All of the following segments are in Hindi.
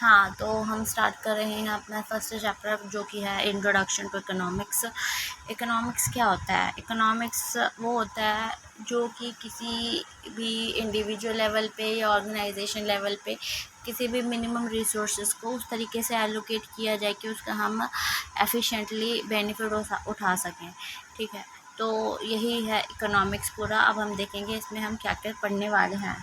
हाँ, तो हम स्टार्ट कर रहे हैं अपना फर्स्ट चैप्टर, जो कि है इंट्रोडक्शन टू इकोनॉमिक्स। इकोनॉमिक्स क्या होता है? इकोनॉमिक्स वो होता है जो कि किसी भी इंडिविजुअल लेवल पे या ऑर्गेनाइजेशन लेवल पे किसी भी मिनिमम रिसोर्सेज को उस तरीके से एलोकेट किया जाए कि उसका हम एफिशिएंटली बेनिफिट उठा सकें। ठीक है, तो यही है इकोनॉमिक्स पूरा। अब हम देखेंगे इसमें हम क्या क्या पढ़ने वाले हैं।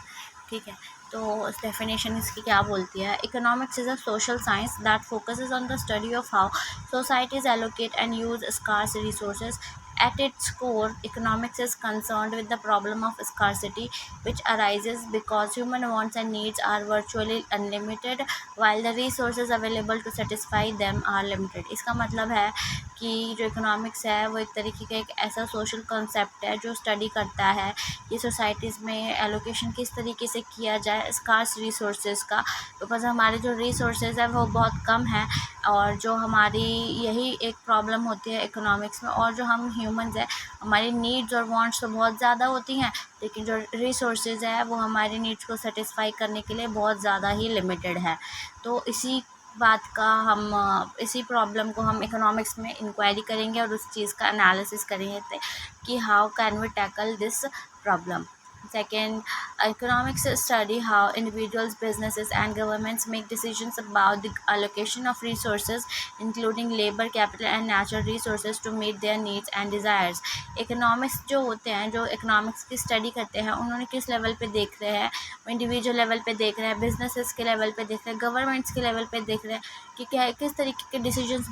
ठीक है, तो डेफिनेशन इसकी क्या बोलती है? Economics is a social science that focuses on the study of how societies allocate and use scarce resources. At its core, economics is concerned with the problem of scarcity, which arises because human wants and needs are virtually unlimited, while the resources available to satisfy them are limited. इसका मतलब है कि जो इकोनॉमिक्स है वो एक तरीके का एक ऐसा सोशल कॉन्सेप्ट है जो स्टडी करता है कि सोसाइटीज़ में एलोकेशन किस तरीके से किया जाए स्कार्स रिसोर्सेज का, बिकॉज हमारे जो रिसोर्सेज है वो बहुत कम है, और जो हमारी यही एक प्रॉब्लम होती है इकोनॉमिक्स में। और जो हम ह्यूमंस है, हमारी नीड्स और वांट्स तो बहुत ज़्यादा होती हैं, लेकिन जो रिसोर्सेज है वो हमारी नीड्स को सेटिस्फाई करने के लिए बहुत ज़्यादा ही लिमिटेड है। तो इसी बात का इसी प्रॉब्लम को हम इकोनॉमिक्स में इंक्वायरी करेंगे और उस चीज़ का एनालिसिस करेंगे कि how can we tackle this problem. Second, economics study how individuals, businesses, and governments make decisions about the allocation of resources, including labor, capital, and natural resources, to meet their needs and desires. Economics जो होते हैं, जो economics की study करते हैं, उन्होंने किस level पे देख रहे हैं? इंडिविजुअल लेवल पे देख रहे हैं, बिजनेसेस के लेवल पे देख रहे हैं, गवर्नमेंट्स के लेवल पे देख रहे हैं कि क्या किस तरीके के डिसीजंस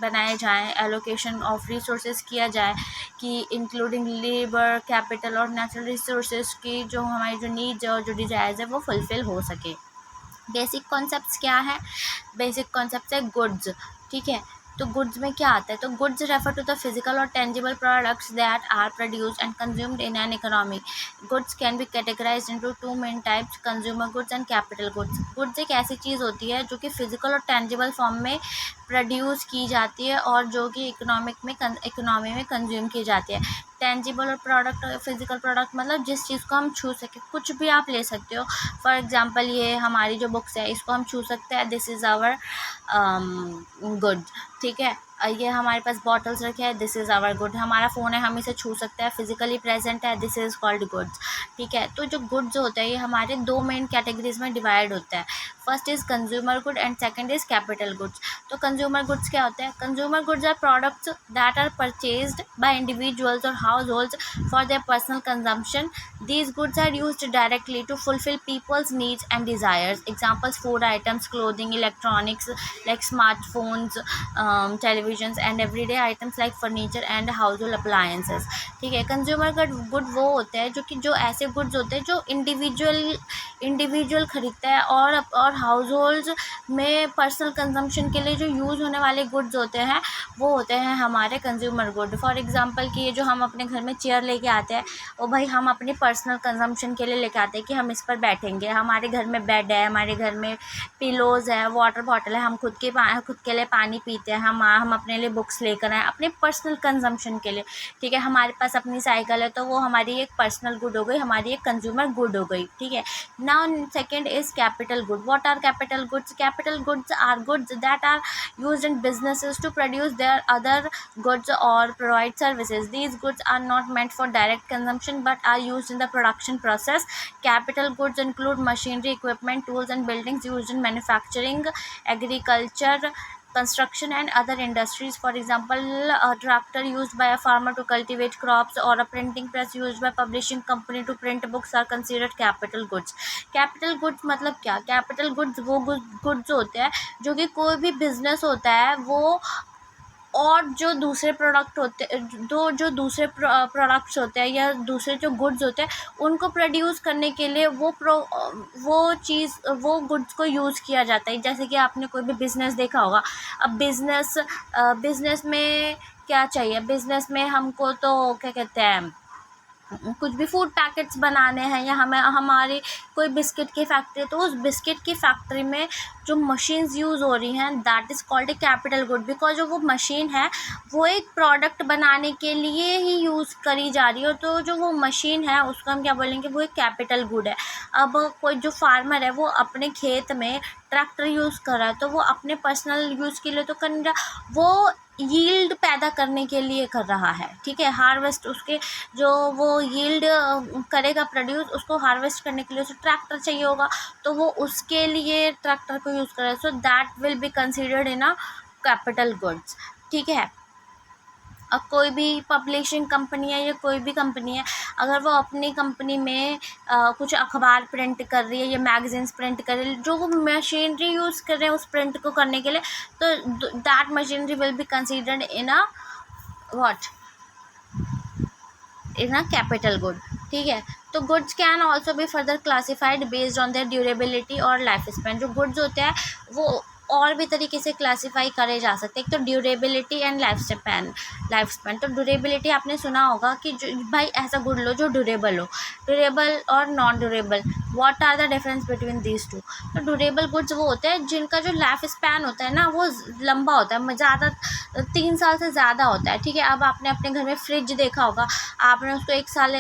बनाए जाएं, एलोकेशन ऑफ रिसोर्सेज किया जाए कि इंक्लूडिंग लेबर, कैपिटल और नेचुरल रिसोर्सेज की जो हमारी जो नीड्स और जो डिज़ायर्स है वो फुलफ़िल हो सके. बेसिक कॉन्सेप्ट्स क्या है? बेसिक कॉन्सेप्ट्स है गुड्स. ठीक है, तो गुड्स में क्या आता है? तो goods refer to the physical और tangible products that are produced and consumed in an economy. Goods can be categorized into two main types, consumer goods and capital goods. Goods एक ऐसी चीज़ होती है जो कि फिजिकल और टेंजिबल फॉर्म में प्रोड्यूस की जाती है और जो कि इकोनॉमी में कंज्यूम की जाती है. टेंजिबल और प्रोडक्ट, फिजिकल प्रोडक्ट मतलब जिस चीज़ को हम छू सकें, कुछ भी आप ले सकते हो. फॉर एग्जांपल ये हमारी जो बुक्स है इसको हम छू सकते हैं, दिस इज़ आवर गुड. ठीक है, ये हमारे पास बॉटल्स रखे हैं, दिस इज़ आवर गुड. हमारा फ़ोन है, हम इसे छू सकते हैं, फिजिकली प्रेजेंट है, दिस इज़ कॉल्ड गुड्स. ठीक है, तो जो गुड्स होते हैं ये हमारे दो मेन कैटेगरीज में डिवाइड होता है. First is consumer good and second is capital goods. तो कंज्यूमर गुड्स क्या होते हैं? Consumer goods are products that are purchased by individuals और households for their personal consumption. These goods are used directly to fulfill people's needs and desires. Examples: food items, clothing, electronics like smartphones, televisions, and everyday items like furniture and household appliances. ठीक है, कंज्यूमर गुड वो होते हैं जो ऐसे गुड्स होते हैं जो इंडिविजुअल खरीदता है और हाउस होल्ड्स में पर्सनल कंजम्पशन के लिए जो यूज़ होने वाले गुड्स होते हैं वो होते हैं हमारे कंज्यूमर गुड. फॉर एग्जांपल कि ये जो हम अपने घर में चेयर लेके आते हैं, वो भाई हम अपनी पर्सनल कंजम्पशन के लिए लेके आते हैं कि हम इस पर बैठेंगे. हमारे घर में बेड है, हमारे घर में पिलोज़ है, वाटर बॉटल है, हम खुद के लिए पानी पीते हैं, हम अपने लिए बुक्स लेकर आए अपने पर्सनल कंजम्पशन के लिए. ठीक है, हमारे पास अपनी साइकिल है, तो वो हमारी एक पर्सनल गुड हो गई, हमारी एक कंज्यूमर गुड हो गई. ठीक है, now second is capital good. What are capital goods? Capital goods are goods that are used in businesses to produce their other goods or provide services. These goods are not meant for direct consumption but are used in the production process. Capital goods include machinery, equipment, tools, and buildings used in manufacturing, agriculture, construction, and other industries. For example, a tractor used by a farmer to cultivate crops or a printing press used by publishing company to print books are considered capital goods. Capital goods मतलब क्या? कैपिटल गुड्स वो गुड्स होते हैं जो कि कोई भी बिजनेस होता है वो और जो दूसरे प्रोडक्ट होते जो दूसरे प्रोडक्ट्स होते हैं या दूसरे जो गुड्स होते हैं उनको प्रोड्यूस करने के लिए वो गुड्स को यूज़ किया जाता है. जैसे कि आपने कोई भी बिज़नेस देखा होगा. अब बिज़नेस में क्या चाहिए? बिज़नेस में हमको तो क्या कहते हैं, कुछ भी फूड पैकेट्स बनाने हैं या हमें हमारी कोई बिस्किट की फैक्ट्री है, तो उस बिस्किट की फैक्ट्री में जो मशीन्स यूज़ हो रही हैं that is called a capital good. Because जो वो मशीन है वो एक प्रोडक्ट बनाने के लिए ही यूज़ करी जा रही है, तो जो वो मशीन है उसको हम क्या बोलेंगे? वो एक कैपिटल गुड है. अब कोई जो फार्मर है वो अपने खेत में ट्रैक्टर यूज़ कर रहा है तो वो अपने पर्सनल यूज़ के लिए तो कर नहीं रहा, वो यील्ड पैदा करने के लिए कर रहा है, ठीक है। हार्वेस्ट उसके जो वो यील्ड करेगा प्रोड्यूस, उसको हार्वेस्ट करने के लिए उसे ट्रैक्टर चाहिए होगा, तो वो उसके लिए ट्रैक्टर को यूज़ कर रहा है। सो that will be considered in a capital goods, ठीक है। अब कोई भी पब्लिशिंग कंपनी है या कोई भी कंपनी है, अगर वो अपनी कंपनी में कुछ अखबार प्रिंट कर रही है या मैगजीन्स प्रिंट कर रही है, जो वो मशीनरी यूज़ कर रहे हैं उस प्रिंट को करने के लिए, तो that machinery will be considered in a what, in a capital good, ठीक है। तो goods can also be further classified based on there durability और लाइफ स्पैन। जो गुड्स होते हैं वो और भी तरीके से क्लासीफाई करे जा सकते हैं। एक तो ड्यूरेबिलिटी एंड लाइफ स्पैन। तो ड्यूरेबिलिटी आपने सुना होगा कि जो भाई ऐसा गुड लो जो ड्यूरेबल हो, ड्यूरेबल और non durable, what are the difference between these two. तो ड्यूरेबल गुड्स वो होते हैं जिनका जो लाइफ स्पैन होता है ना वो लंबा होता है, ज़्यादा 3 साल से ज़्यादा होता है, ठीक है। अब आपने अपने घर में फ्रिज देखा होगा, आपने उसको 1 साल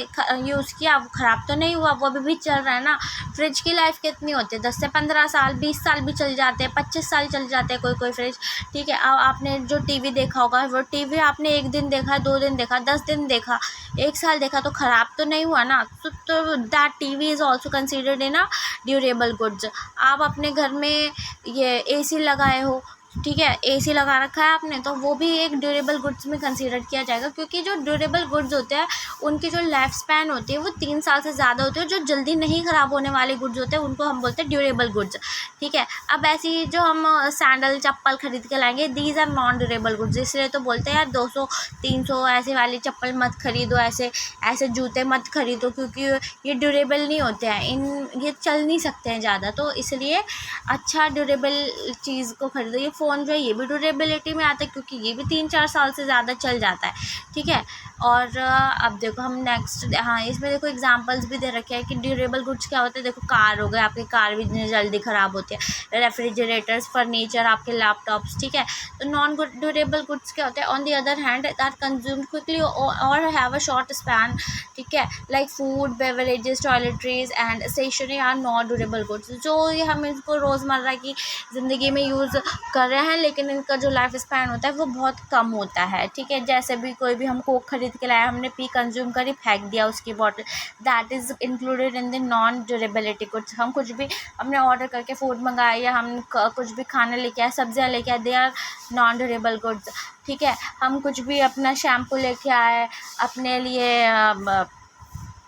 यूज़ किया, वो ख़राब तो नहीं हुआ, वो अभी भी चल रहा है ना। फ्रिज की लाइफ कितनी होती है, 10 से 15 साल, 20 साल भी चल जाते हैं, 25 साल चल जाते हैं कोई फ्रिज, ठीक है। अब आपने जो टीवी देखा होगा, वो टीवी आपने 1 दिन देखा, 2 दिन देखा, 10 दिन देखा, 1 साल देखा, तो ख़राब तो नहीं हुआ ना। तो that TV is also considered in a durable goods. आप अपने घर में ये एसी लगाए हो, ठीक है, एसी लगा रखा है आपने, तो वो भी एक ड्यूरेबल गुड्स में कंसीडर किया जाएगा, क्योंकि जो ड्यूरेबल गुड्स होते हैं उनकी जो लाइफ स्पैन होती है वो 3 साल से ज़्यादा होती है। जो जल्दी नहीं ख़राब होने वाले गुड्स होते हैं उनको हम बोलते हैं ड्यूरेबल गुड्स, ठीक है। अब ऐसी जो हम सैंडल चप्पल खरीद के लाएंगे, these are non durable goods, इसलिए तो बोलते हैं यार 200-300 ऐसे वाली चप्पल मत खरीदो, ऐसे जूते मत खरीदो, क्योंकि ये ड्यूरेबल नहीं होते हैं, ये चल नहीं सकते हैं ज़्यादा, तो इसलिए अच्छा ड्यूरेबल चीज़ को खरीदो। ये फ़ोन जो है ये भी ड्यूरेबिलिटी में आता है, क्योंकि ये भी 3-4 साल से ज़्यादा चल जाता है, ठीक है। और अब देखो हम नेक्स्ट, हाँ इसमें देखो एग्जांपल्स भी दे रखे हैं कि ड्यूरेबल गुड्स क्या होते हैं। देखो कार हो गए, आपकी कार भी इतनी जल्दी ख़राब होती है, रेफ्रिजरेटर्स, फर्नीचर, आपके लैपटॉप्स, ठीक है। तो नॉन ड्यूरेबल गुड्स क्या होते हैं, on the other hand that consumed quickly और हैव अ शॉर्ट स्पैन, ठीक है, like food, beverages, toiletries and stationery are non durable goods. जो ये हम इसको रोज़मर्रा की ज़िंदगी में यूज़ कर रहे हैं, लेकिन इनका जो लाइफ स्पैन होता है वो बहुत कम होता है, ठीक है। जैसे भी कोई भी हम कोक खरीद के लाया, हमने पी कंज्यूम करी, फेंक दिया उसकी bottle, that is included in the non durability goods. हम कुछ भी हमने ऑर्डर करके फूड मंगाया या हम कुछ भी खाना लेके आए, सब्जियां लेके आए, they are non durable goods, ठीक है। हम कुछ भी अपना शैम्पू लेके आए, अपने लिए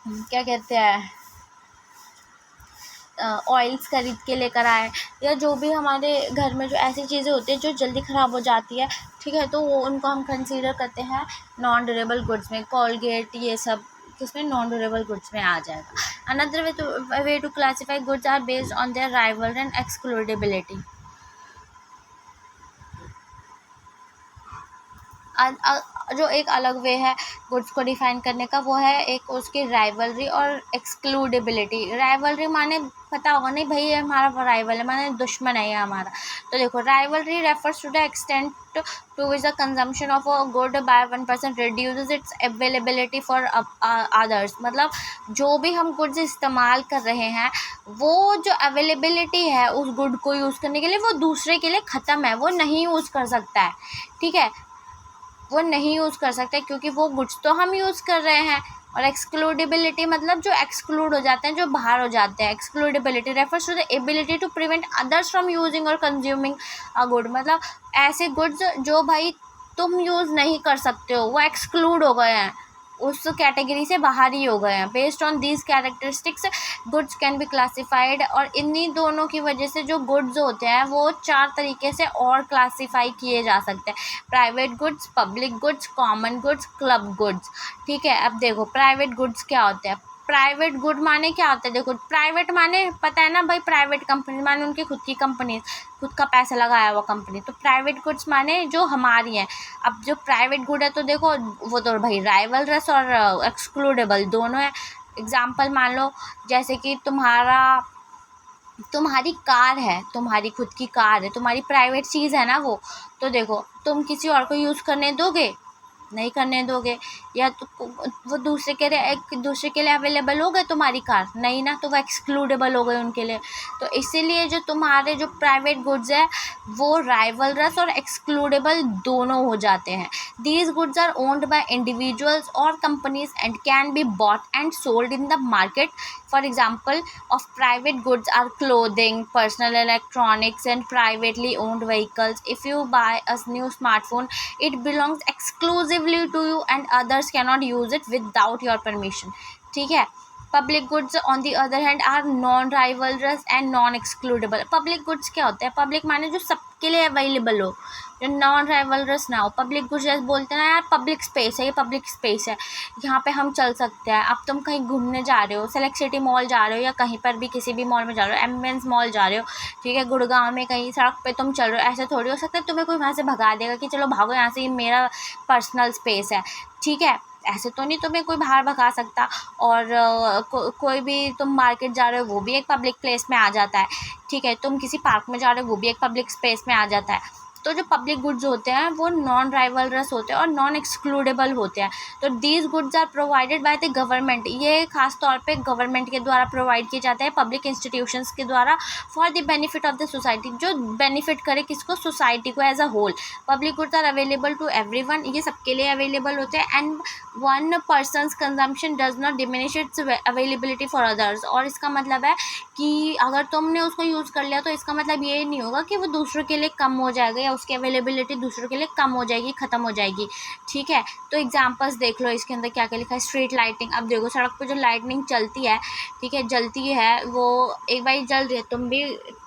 क्या कहते हैं ऑयल्स खरीद के लेकर आए, या जो भी हमारे घर में जो ऐसी चीज़ें होती हैं जो जल्दी ख़राब हो जाती है, ठीक है, तो वो उनको हम कंसीडर करते हैं नॉन ड्यूरेबल गुड्स में। कोलगेट ये सब किसमें, नॉन ड्यूरेबल गुड्स में आ जाएगा। Another way to classify goods are based on their rival and excludability. जो एक अलग वे है गुड्स को डिफाइन करने का, वो है एक उसकी राइवलरी और एक्सक्लूडेबिलिटी। राइवलरी माने पता होगा, नहीं भाई ये हमारा राइवल है, माने दुश्मन है ये हमारा। तो देखो, rivalry refers to the extent to which the consumption of a good by 1% reduces its availability for others. मतलब जो भी हम गुड्स इस्तेमाल कर रहे हैं, वो जो अवेलेबिलिटी है उस गुड को यूज़ करने के लिए, वो दूसरे के लिए ख़त्म है, वो नहीं यूज़ कर सकता है, ठीक है, वो नहीं यूज़ कर सकते, क्योंकि वो गुड्स तो हम यूज़ कर रहे हैं। और एक्सक्लूडेबिलिटी मतलब जो एक्सक्लूड हो जाते हैं, जो बाहर हो जाते हैं। Excludability refers to the ability to prevent others from using और कंज्यूमिंग अ गुड। मतलब ऐसे गुड्स जो भाई तुम यूज़ नहीं कर सकते हो, वो एक्सक्लूड हो गए हैं, उस कैटेगरी से बाहर ही हो गए हैं। Based on these characteristics goods can be classified. और इन्हीं दोनों की वजह से जो गुड्स होते हैं वो 4 तरीके से और क्लासिफाई किए जा सकते हैं: private goods, public goods, common goods, club goods, ठीक है। अब देखो प्राइवेट गुड्स क्या होते हैं। प्राइवेट गुड माने क्या होता है, देखो प्राइवेट माने पता है ना भाई, प्राइवेट कंपनी माने उनकी खुद की कंपनी, खुद का पैसा लगाया हुआ कंपनी। तो प्राइवेट गुड्स माने जो हमारी हैं। अब जो प्राइवेट गुड है तो देखो वो तो भाई राइवलरस और एक्सक्लूडेबल दोनों है। एग्जाम्पल मान लो, जैसे कि तुम्हारी कार है, तुम्हारी खुद की कार है, तुम्हारी प्राइवेट चीज़ है ना वो, तो देखो तुम किसी और को यूज़ करने दोगे, नहीं करने दोगे, या तो वो दूसरे के लिए अवेलेबल हो गए तुम्हारी कार, नहीं ना, तो वो एक्सक्लूडेबल हो गए उनके लिए। तो इसीलिए जो तुम्हारे जो प्राइवेट गुड्स है वो राइवलरस और एक्सक्लूडेबल दोनों हो जाते हैं। These goods are owned by individuals और companies and can be bought and sold in the market. For example of private goods are clothing, personal electronics, and privately owned vehicles. If you buy a new smartphone, it belongs exclusively to you and others cannot use it without your permission. ठीक है। Public goods on the other hand are non rivalrous and non excludable. Public goods क्या होते हैं? पब्लिक माने जो सबके लिए अवेलेबल हो, जो नॉन राइवलरस ना हो। पब्लिक गुड्स जैसे बोलते हैं ना यार, पब्लिक स्पेस है, ये पब्लिक स्पेस है, यहाँ पे हम चल सकते हैं। अब तुम कहीं घूमने जा रहे हो, सेलेक्ट सिटी मॉल जा रहे हो, या कहीं पर भी किसी भी मॉल में जा रहे हो, एमवेंस मॉल जा रहे हो, ठीक है, गुड़गांव में कहीं सड़क पे तुम चल रहे हो, ऐसे थोड़ी हो सकता है तुम्हें कोई वहाँ से भगा देगा कि चलो भागो यहाँ से, ये मेरा पर्सनल स्पेस है, ठीक है। ऐसे तो नहीं तुम्हें कोई बाहर भगा सकता। और कोई भी तुम मार्केट जा रहे हो वो भी एक पब्लिक प्लेस में आ जाता है, ठीक है। तुम किसी पार्क में जा रहे हो वो भी एक पब्लिक स्पेस में आ जाता है। तो जो पब्लिक गुड्स होते हैं वो नॉन राइवलरस होते हैं और नॉन एक्सक्लूडेबल होते हैं। तो these goods are provided by the government, ये खास तौर पे गवर्नमेंट के द्वारा प्रोवाइड किए जाते हैं, पब्लिक इंस्टीट्यूशंस के द्वारा, for the benefit of the society, जो बेनिफिट करे किसको? सोसाइटी को as a whole. Public goods are available to everyone, ये सबके लिए अवेलेबल होते हैं। And one person's consumption does not diminish its availability for others. और इसका मतलब है कि अगर तुमने उसको यूज़ कर लिया तो इसका मतलब ये नहीं होगा कि वो दूसरों के लिए कम हो जाएगा या उसकी अवेलेबिलिटी दूसरों के लिए कम हो जाएगी, ख़त्म हो जाएगी, ठीक है। तो एग्जांपल्स देख लो इसके अंदर क्या क्या लिखा है। स्ट्रीट लाइटिंग, अब देखो सड़क पे जो लाइटनिंग चलती है, ठीक है, जलती है, वो एक बार जल रही है,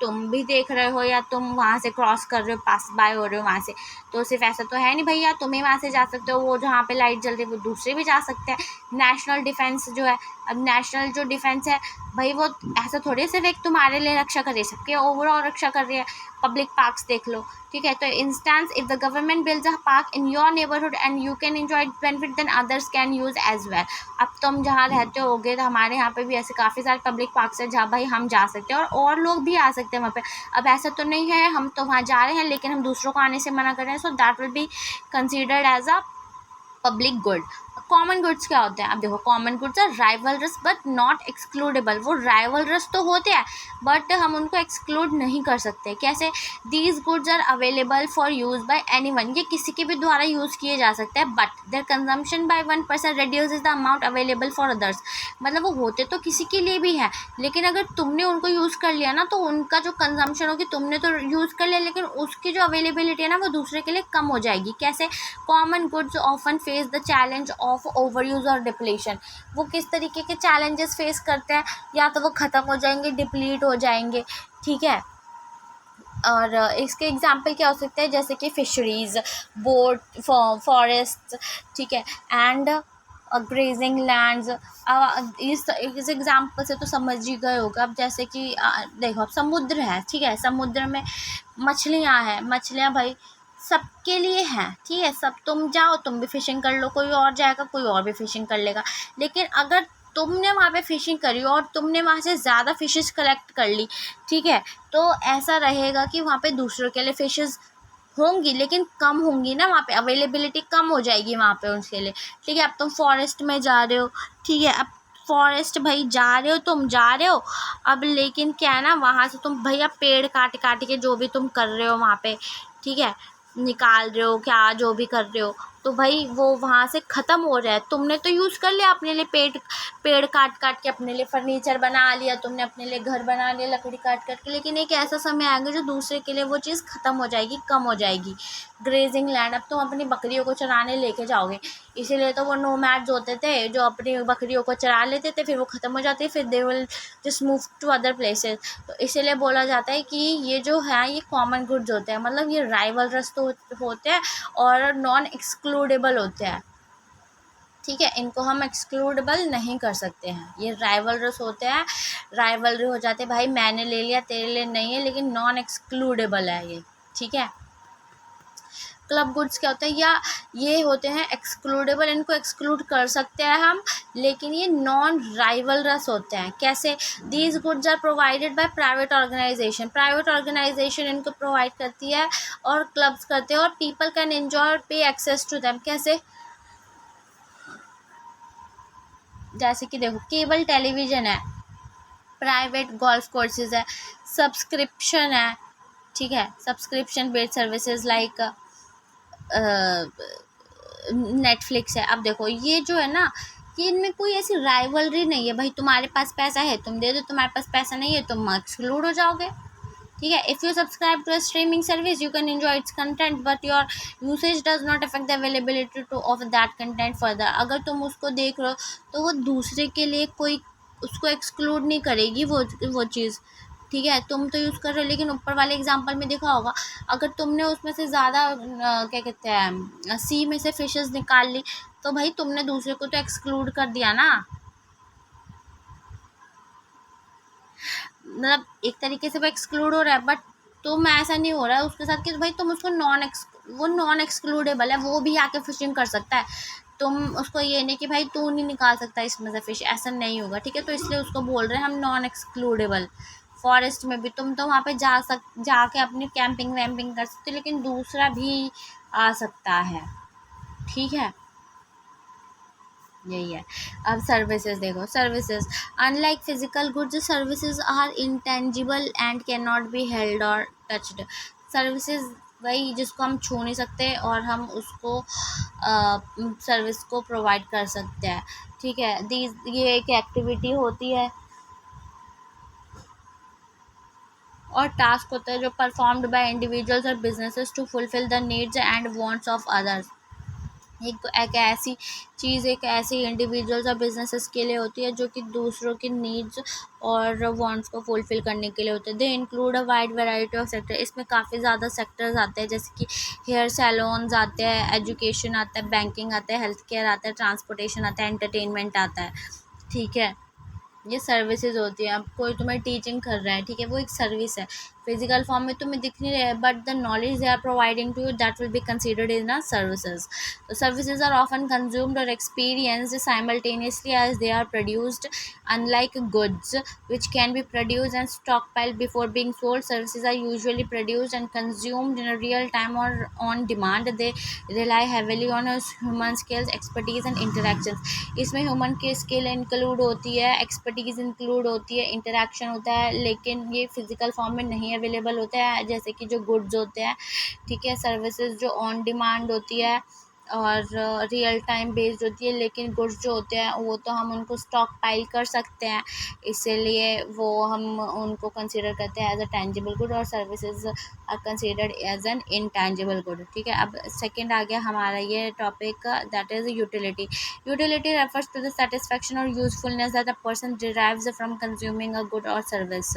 तुम भी देख रहे हो या तुम वहाँ से क्रॉस कर रहे हो, पास बाय हो रहे हो वहाँ से, तो सिर्फ ऐसा तो है नहीं भैया तुम ही वहाँ से जा सकते हो, वो जहाँ पे लाइट जल रही है वो दूसरे भी जा सकते हैं। नेशनल डिफेंस जो है, अब नेशनल जो डिफेंस है भाई, वो ऐसा थोड़ी सिर्फ एक तुम्हारे लिए रक्षा कर रही है, सबके ओवरऑल रक्षा कर रही है। पब्लिक पार्क्स देख लो, ठीक है। तो instance, if the government builds a park in your neighbourhood and you can enjoy benefit, then others can use as well. अब तुम जहाँ रहते होगे तो हमारे यहाँ पे भी ऐसे काफ़ी सारे पब्लिक पार्क्स है जहाँ भाई हम जा सकते हैं और लोग भी आ सकते हैं वहाँ पे। अब ऐसा तो नहीं है हम तो वहाँ जा रहे हैं लेकिन हम दूसरों को आने से मना कर रहे हैं, so that will be considered as a public good. Common goods क्या होते हैं? अब देखो, common goods are rivalrous but not excludable. वो राइवलरस तो होते हैं बट हम उनको एक्सक्लूड नहीं कर सकते। कैसे? These goods are available for use by anyone, ये किसी के भी द्वारा यूज़ किए जा सकते हैं, but their consumption by 1% reduces the amount available for others. मतलब वो होते तो किसी के लिए भी हैं, लेकिन अगर तुमने उनको यूज़ कर लिया ना तो उनका जो कंजम्पशन होगी, तुमने तो यूज़ कर लिया लेकिन उसकी जो अवेलेबिलिटी है ना वो दूसरे के लिए कम हो जाएगी। कैसे? Common goods often face the challenge of over use और डिप्लीशन। वो किस तरीके के चैलेंजेस फेस करते हैं? या तो वो ख़त्म हो जाएंगे, डिप्लीट हो जाएंगे, ठीक है। और इसके एग्जाम्पल क्या हो सकते हैं? जैसे कि फिशरीज़, बोट, फॉरेस्ट, ठीक है, एंड ग्रेजिंग लैंड्स। इस एग्जाम्पल से तो समझ ही गए होगा। अब जैसे कि देखो, अब समुद्र है, ठीक है, समुद्र में मछलियाँ हैं, मछलियाँ भाई सबके लिए हैं, ठीक है। सब, तुम जाओ तुम भी फिशिंग कर लो, कोई और जाएगा कोई और भी फिशिंग कर लेगा। लेकिन अगर तुमने वहाँ पे फिशिंग करी और तुमने वहाँ से ज़्यादा फिशेस कलेक्ट कर ली, ठीक है, तो ऐसा रहेगा कि वहाँ पे दूसरों के लिए फिशेस होंगी लेकिन कम होंगी ना, वहाँ पे अवेलेबिलिटी कम हो जाएगी वहाँ पे उसके लिए, ठीक है। अब तुम फॉरेस्ट में जा रहे हो, ठीक है, अब फॉरेस्ट भाई जा रहे हो, तुम जा रहे हो, अब लेकिन क्या है ना, वहाँ से तुम भैया पेड़ काट काट के जो भी तुम कर रहे हो वहाँ पे, ठीक है, निकाल रहे हो क्या जो भी कर रहे हो, तो भाई वो वहाँ से ख़त्म हो रहा है। तुमने तो यूज़ कर लिया अपने लिए, पेड़ काट काट के अपने लिए फर्नीचर बना लिया, तुमने अपने लिए घर बना लिया लकड़ी काट काट के, लेकिन एक ऐसा समय आएगा जो दूसरे के लिए वो चीज़ ख़त्म हो जाएगी, कम हो जाएगी। ग्रेजिंग लैंड, अब तुम अपनी बकरियों को चराने लेके जाओगे, इसीलिए तो वो नोमैड्स होते थे जो अपनी बकरियों को चरा लेते थे, फिर वो ख़त्म हो जाती है, फिर they will just move to other places. तो इसीलिए बोला जाता है कि ये जो है ये कॉमन गुड्स होते हैं, मतलब ये राइवलरस तो होते हैं और नॉन एक्सक्लूडेबल होते हैं, ठीक है। इनको हम एक्सक्लूडेबल नहीं कर सकते हैं, ये राइवलरस होते हैं, राइवलरी हो जाते हैं भाई, मैंने ले लिया तेरे लिए नहीं है, लेकिन नॉन एक्सक्लूडेबल है ये, ठीक है। क्लब गुड्स क्या होते हैं? या ये होते हैं एक्सक्लूडेबल, इनको एक्सक्लूड कर सकते हैं हम, लेकिन ये नॉन राइवलरस होते हैं। कैसे? These goods are provided by private organization, private organization इनको प्रोवाइड करती है और क्लब्स करते हैं, और people can enjoy pay access to them. कैसे? जैसे कि देखो केबल टेलीविज़न है, प्राइवेट गोल्फ कोर्सेज़ है, सब्सक्रिप्शन है, ठीक है, subscription based services like Netflix है। अब देखो ये जो है ना, कि इनमें कोई ऐसी राइवलरी नहीं है, भाई तुम्हारे पास पैसा है तुम दे दो, तुम्हारे पास पैसा नहीं है तुम एक्सक्लूड हो जाओगे, ठीक है। If you subscribe to a streaming service you can enjoy its content but your usage does not affect the availability to of that content further. अगर तुम उसको देख रहे हो तो वो दूसरे के लिए कोई उसको एक्सक्लूड नहीं करेगी वो चीज़, ठीक है। तुम तो यूज़ कर रहे हो, लेकिन ऊपर वाले एग्जांपल में देखा होगा, अगर तुमने उसमें से ज़्यादा क्या कहते हैं सी में से फिशेस निकाल ली, तो भाई तुमने दूसरे को तो एक्सक्लूड कर दिया ना। मतलब एक तरीके से वो एक्सक्लूड हो रहा है, बट तुम ऐसा नहीं हो रहा है उसके साथ कि भाई तुम उसको वो नॉन एक्सक्लूडेबल है, वो भी आके फिशिंग कर सकता है। तुम उसको ये नहीं कि भाई तू नहीं निकाल सकता इसमें से फिश, ऐसा नहीं होगा, ठीक है। तो इसलिए उसको बोल रहे हैं हम नॉन एक्सक्लूडेबल। फॉरेस्ट में भी तुम तो वहाँ पे जाके अपनी कैंपिंग वैम्पिंग कर सकते हो, लेकिन दूसरा भी आ सकता है, ठीक है। यही है। अब सर्विसेज देखो, services unlike physical goods services are intangible and can not be held और टच्ड। सर्विसेज वही जिसको हम छू नहीं सकते और हम उसको सर्विस को प्रोवाइड कर सकते हैं, ठीक है। ये एक एक्टिविटी होती है और टास्क होता है जो परफॉर्म्ड बाय इंडिविजुअल्स और businesses to fulfil the needs and wants of others. एक ऐसी चीज़ एक ऐसी इंडिविजुअल्स और बिजनेसेस के लिए होती है जो कि दूसरों की नीड्स और वांट्स को फुलफ़िल करने के लिए होते हैं। They include a wide variety of sector. इसमें काफ़ी ज़्यादा सेक्टर्स आते हैं, जैसे कि हेयर सैलून्स आते हैं, एजुकेशन आता है, बैंकिंग आता है, हेल्थ केयर आता है, ट्रांसपोर्टेशन आता है, एंटरटेनमेंट आता है, ठीक है। ये सर्विसेज होती है। अब कोई तुम्हें टीचिंग कर रहा है, ठीक है, वो एक सर्विस है। फिजिकल फॉर्म में तुम्हें दिख नहीं रहा है, but the knowledge they are providing to you that will be considered in a services. तो सर्विसेज आर ऑफन कंज्यूम्ड और experienced simultaneously as they are produced, unlike goods which can be produced and stockpiled before being sold. Services are usually produced and consumed in a real time or on demand. They rely heavily on human skills, expertise and interactions. इसमें ह्यूमन की स्किल इंक्लूड होती है, एक्सपर्टीज़ इंक्लूड होती है, इंटरेक्शन होता है, लेकिन ये फिज़िकल फॉर्म में नहीं अवेलेबल होता है, जैसे कि जो गुड्स होते हैं, ठीक है। सर्विसेज जो ऑन डिमांड होती है और रियल टाइम बेस्ड होती है, लेकिन गुड्स जो होते हैं वो तो हम उनको स्टॉक पाइल कर सकते हैं, इसीलिए वो हम उनको कंसिडर करते हैं एज अ टेंजिबल गुड, और services are considered as an intangible good, ठीक है। अब सेकंड आ गया हमारा ये topic, that is utility. Utility refers to the satisfaction और usefulness that a person derives from consuming a good और सर्विस।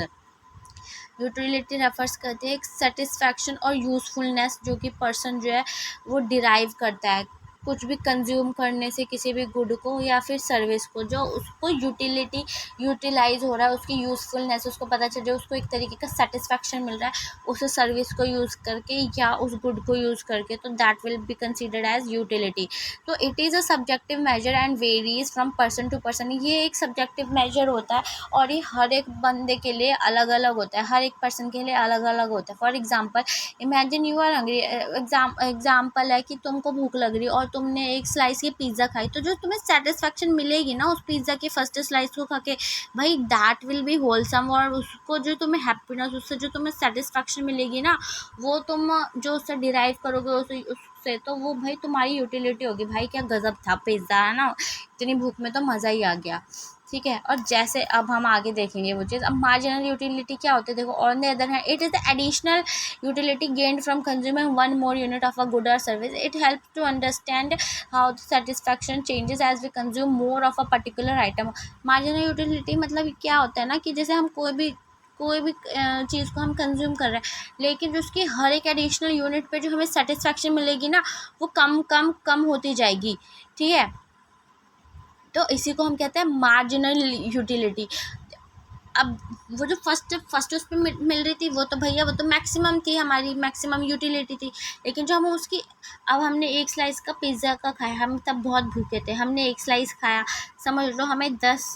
यूटिलिटी रेफर्स करते हैं एक सेटिस्फैक्शन और यूज़फुलनेस जो कि पर्सन जो है वो डिराइव करता है कुछ भी कंज्यूम करने से, किसी भी गुड को या फिर सर्विस को, जो उसको यूटिलिटी यूटिलाइज हो रहा है, उसकी यूज़फुलनेस उसको पता चल जाए, उसको एक तरीके का सेटिस्फैक्शन मिल रहा है उस सर्विस को यूज़ करके या उस गुड को यूज़ करके, तो that will be considered as utility. तो it is a subjective measure and varies from person to person. ये एक सब्जेक्टिव मेजर होता है और ये हर एक बंदे के लिए अलग अलग होता है, हर एक पर्सन के लिए अलग अलग होता है। For example imagine you are hungry, example है कि तुमको भूख लग रही है और तुमने एक स्लाइस की पिज़्ज़ा खाई, तो जो तुम्हें सेटिस्फैक्शन मिलेगी ना उस पिज़्ज़ा के फर्स्ट स्लाइस को खा के, भाई दैट विल बी होलसम, और उसको जो तुम्हें हैप्पीनेस, उससे जो तुम्हें सेटिस्फैक्शन मिलेगी ना, वो तुम जो उससे डिराइव करोगे उससे, तो वो भाई तुम्हारी यूटिलिटी होगी। भाई क्या गज़ब था पिज़्ज़ा, है ना, इतनी भूख में तो मज़ा ही आ गया, ठीक है। और जैसे अब हम आगे देखेंगे वो चीज़। अब मार्जिनल यूटिलिटी क्या होती है, देखो, on the other hand it is the additional utility gained from consuming one more unit of a good और service. It help to understand how the satisfaction changes as we consume more of a particular item. Marginal utility मतलब क्या होता है ना, कि जैसे हम कोई भी चीज़ को हम कंज्यूम कर रहे हैं, लेकिन जो उसकी हर एक एडिशनल यूनिट पे जो हमें सेटिस्फैक्शन मिलेगी ना, वो कम कम कम होती जाएगी, ठीक है। तो इसी को हम कहते हैं मार्जिनल यूटिलिटी। अब वो जो फर्स्ट उस पर मिल रही थी, वो तो भैया वो तो मैक्सिमम थी, हमारी मैक्सिमम यूटिलिटी थी, लेकिन जो हम उसकी, अब हमने एक स्लाइस का पिज़्ज़ा का खाया, हम तब बहुत भूखे थे, हमने एक स्लाइस खाया, समझ लो हमें 10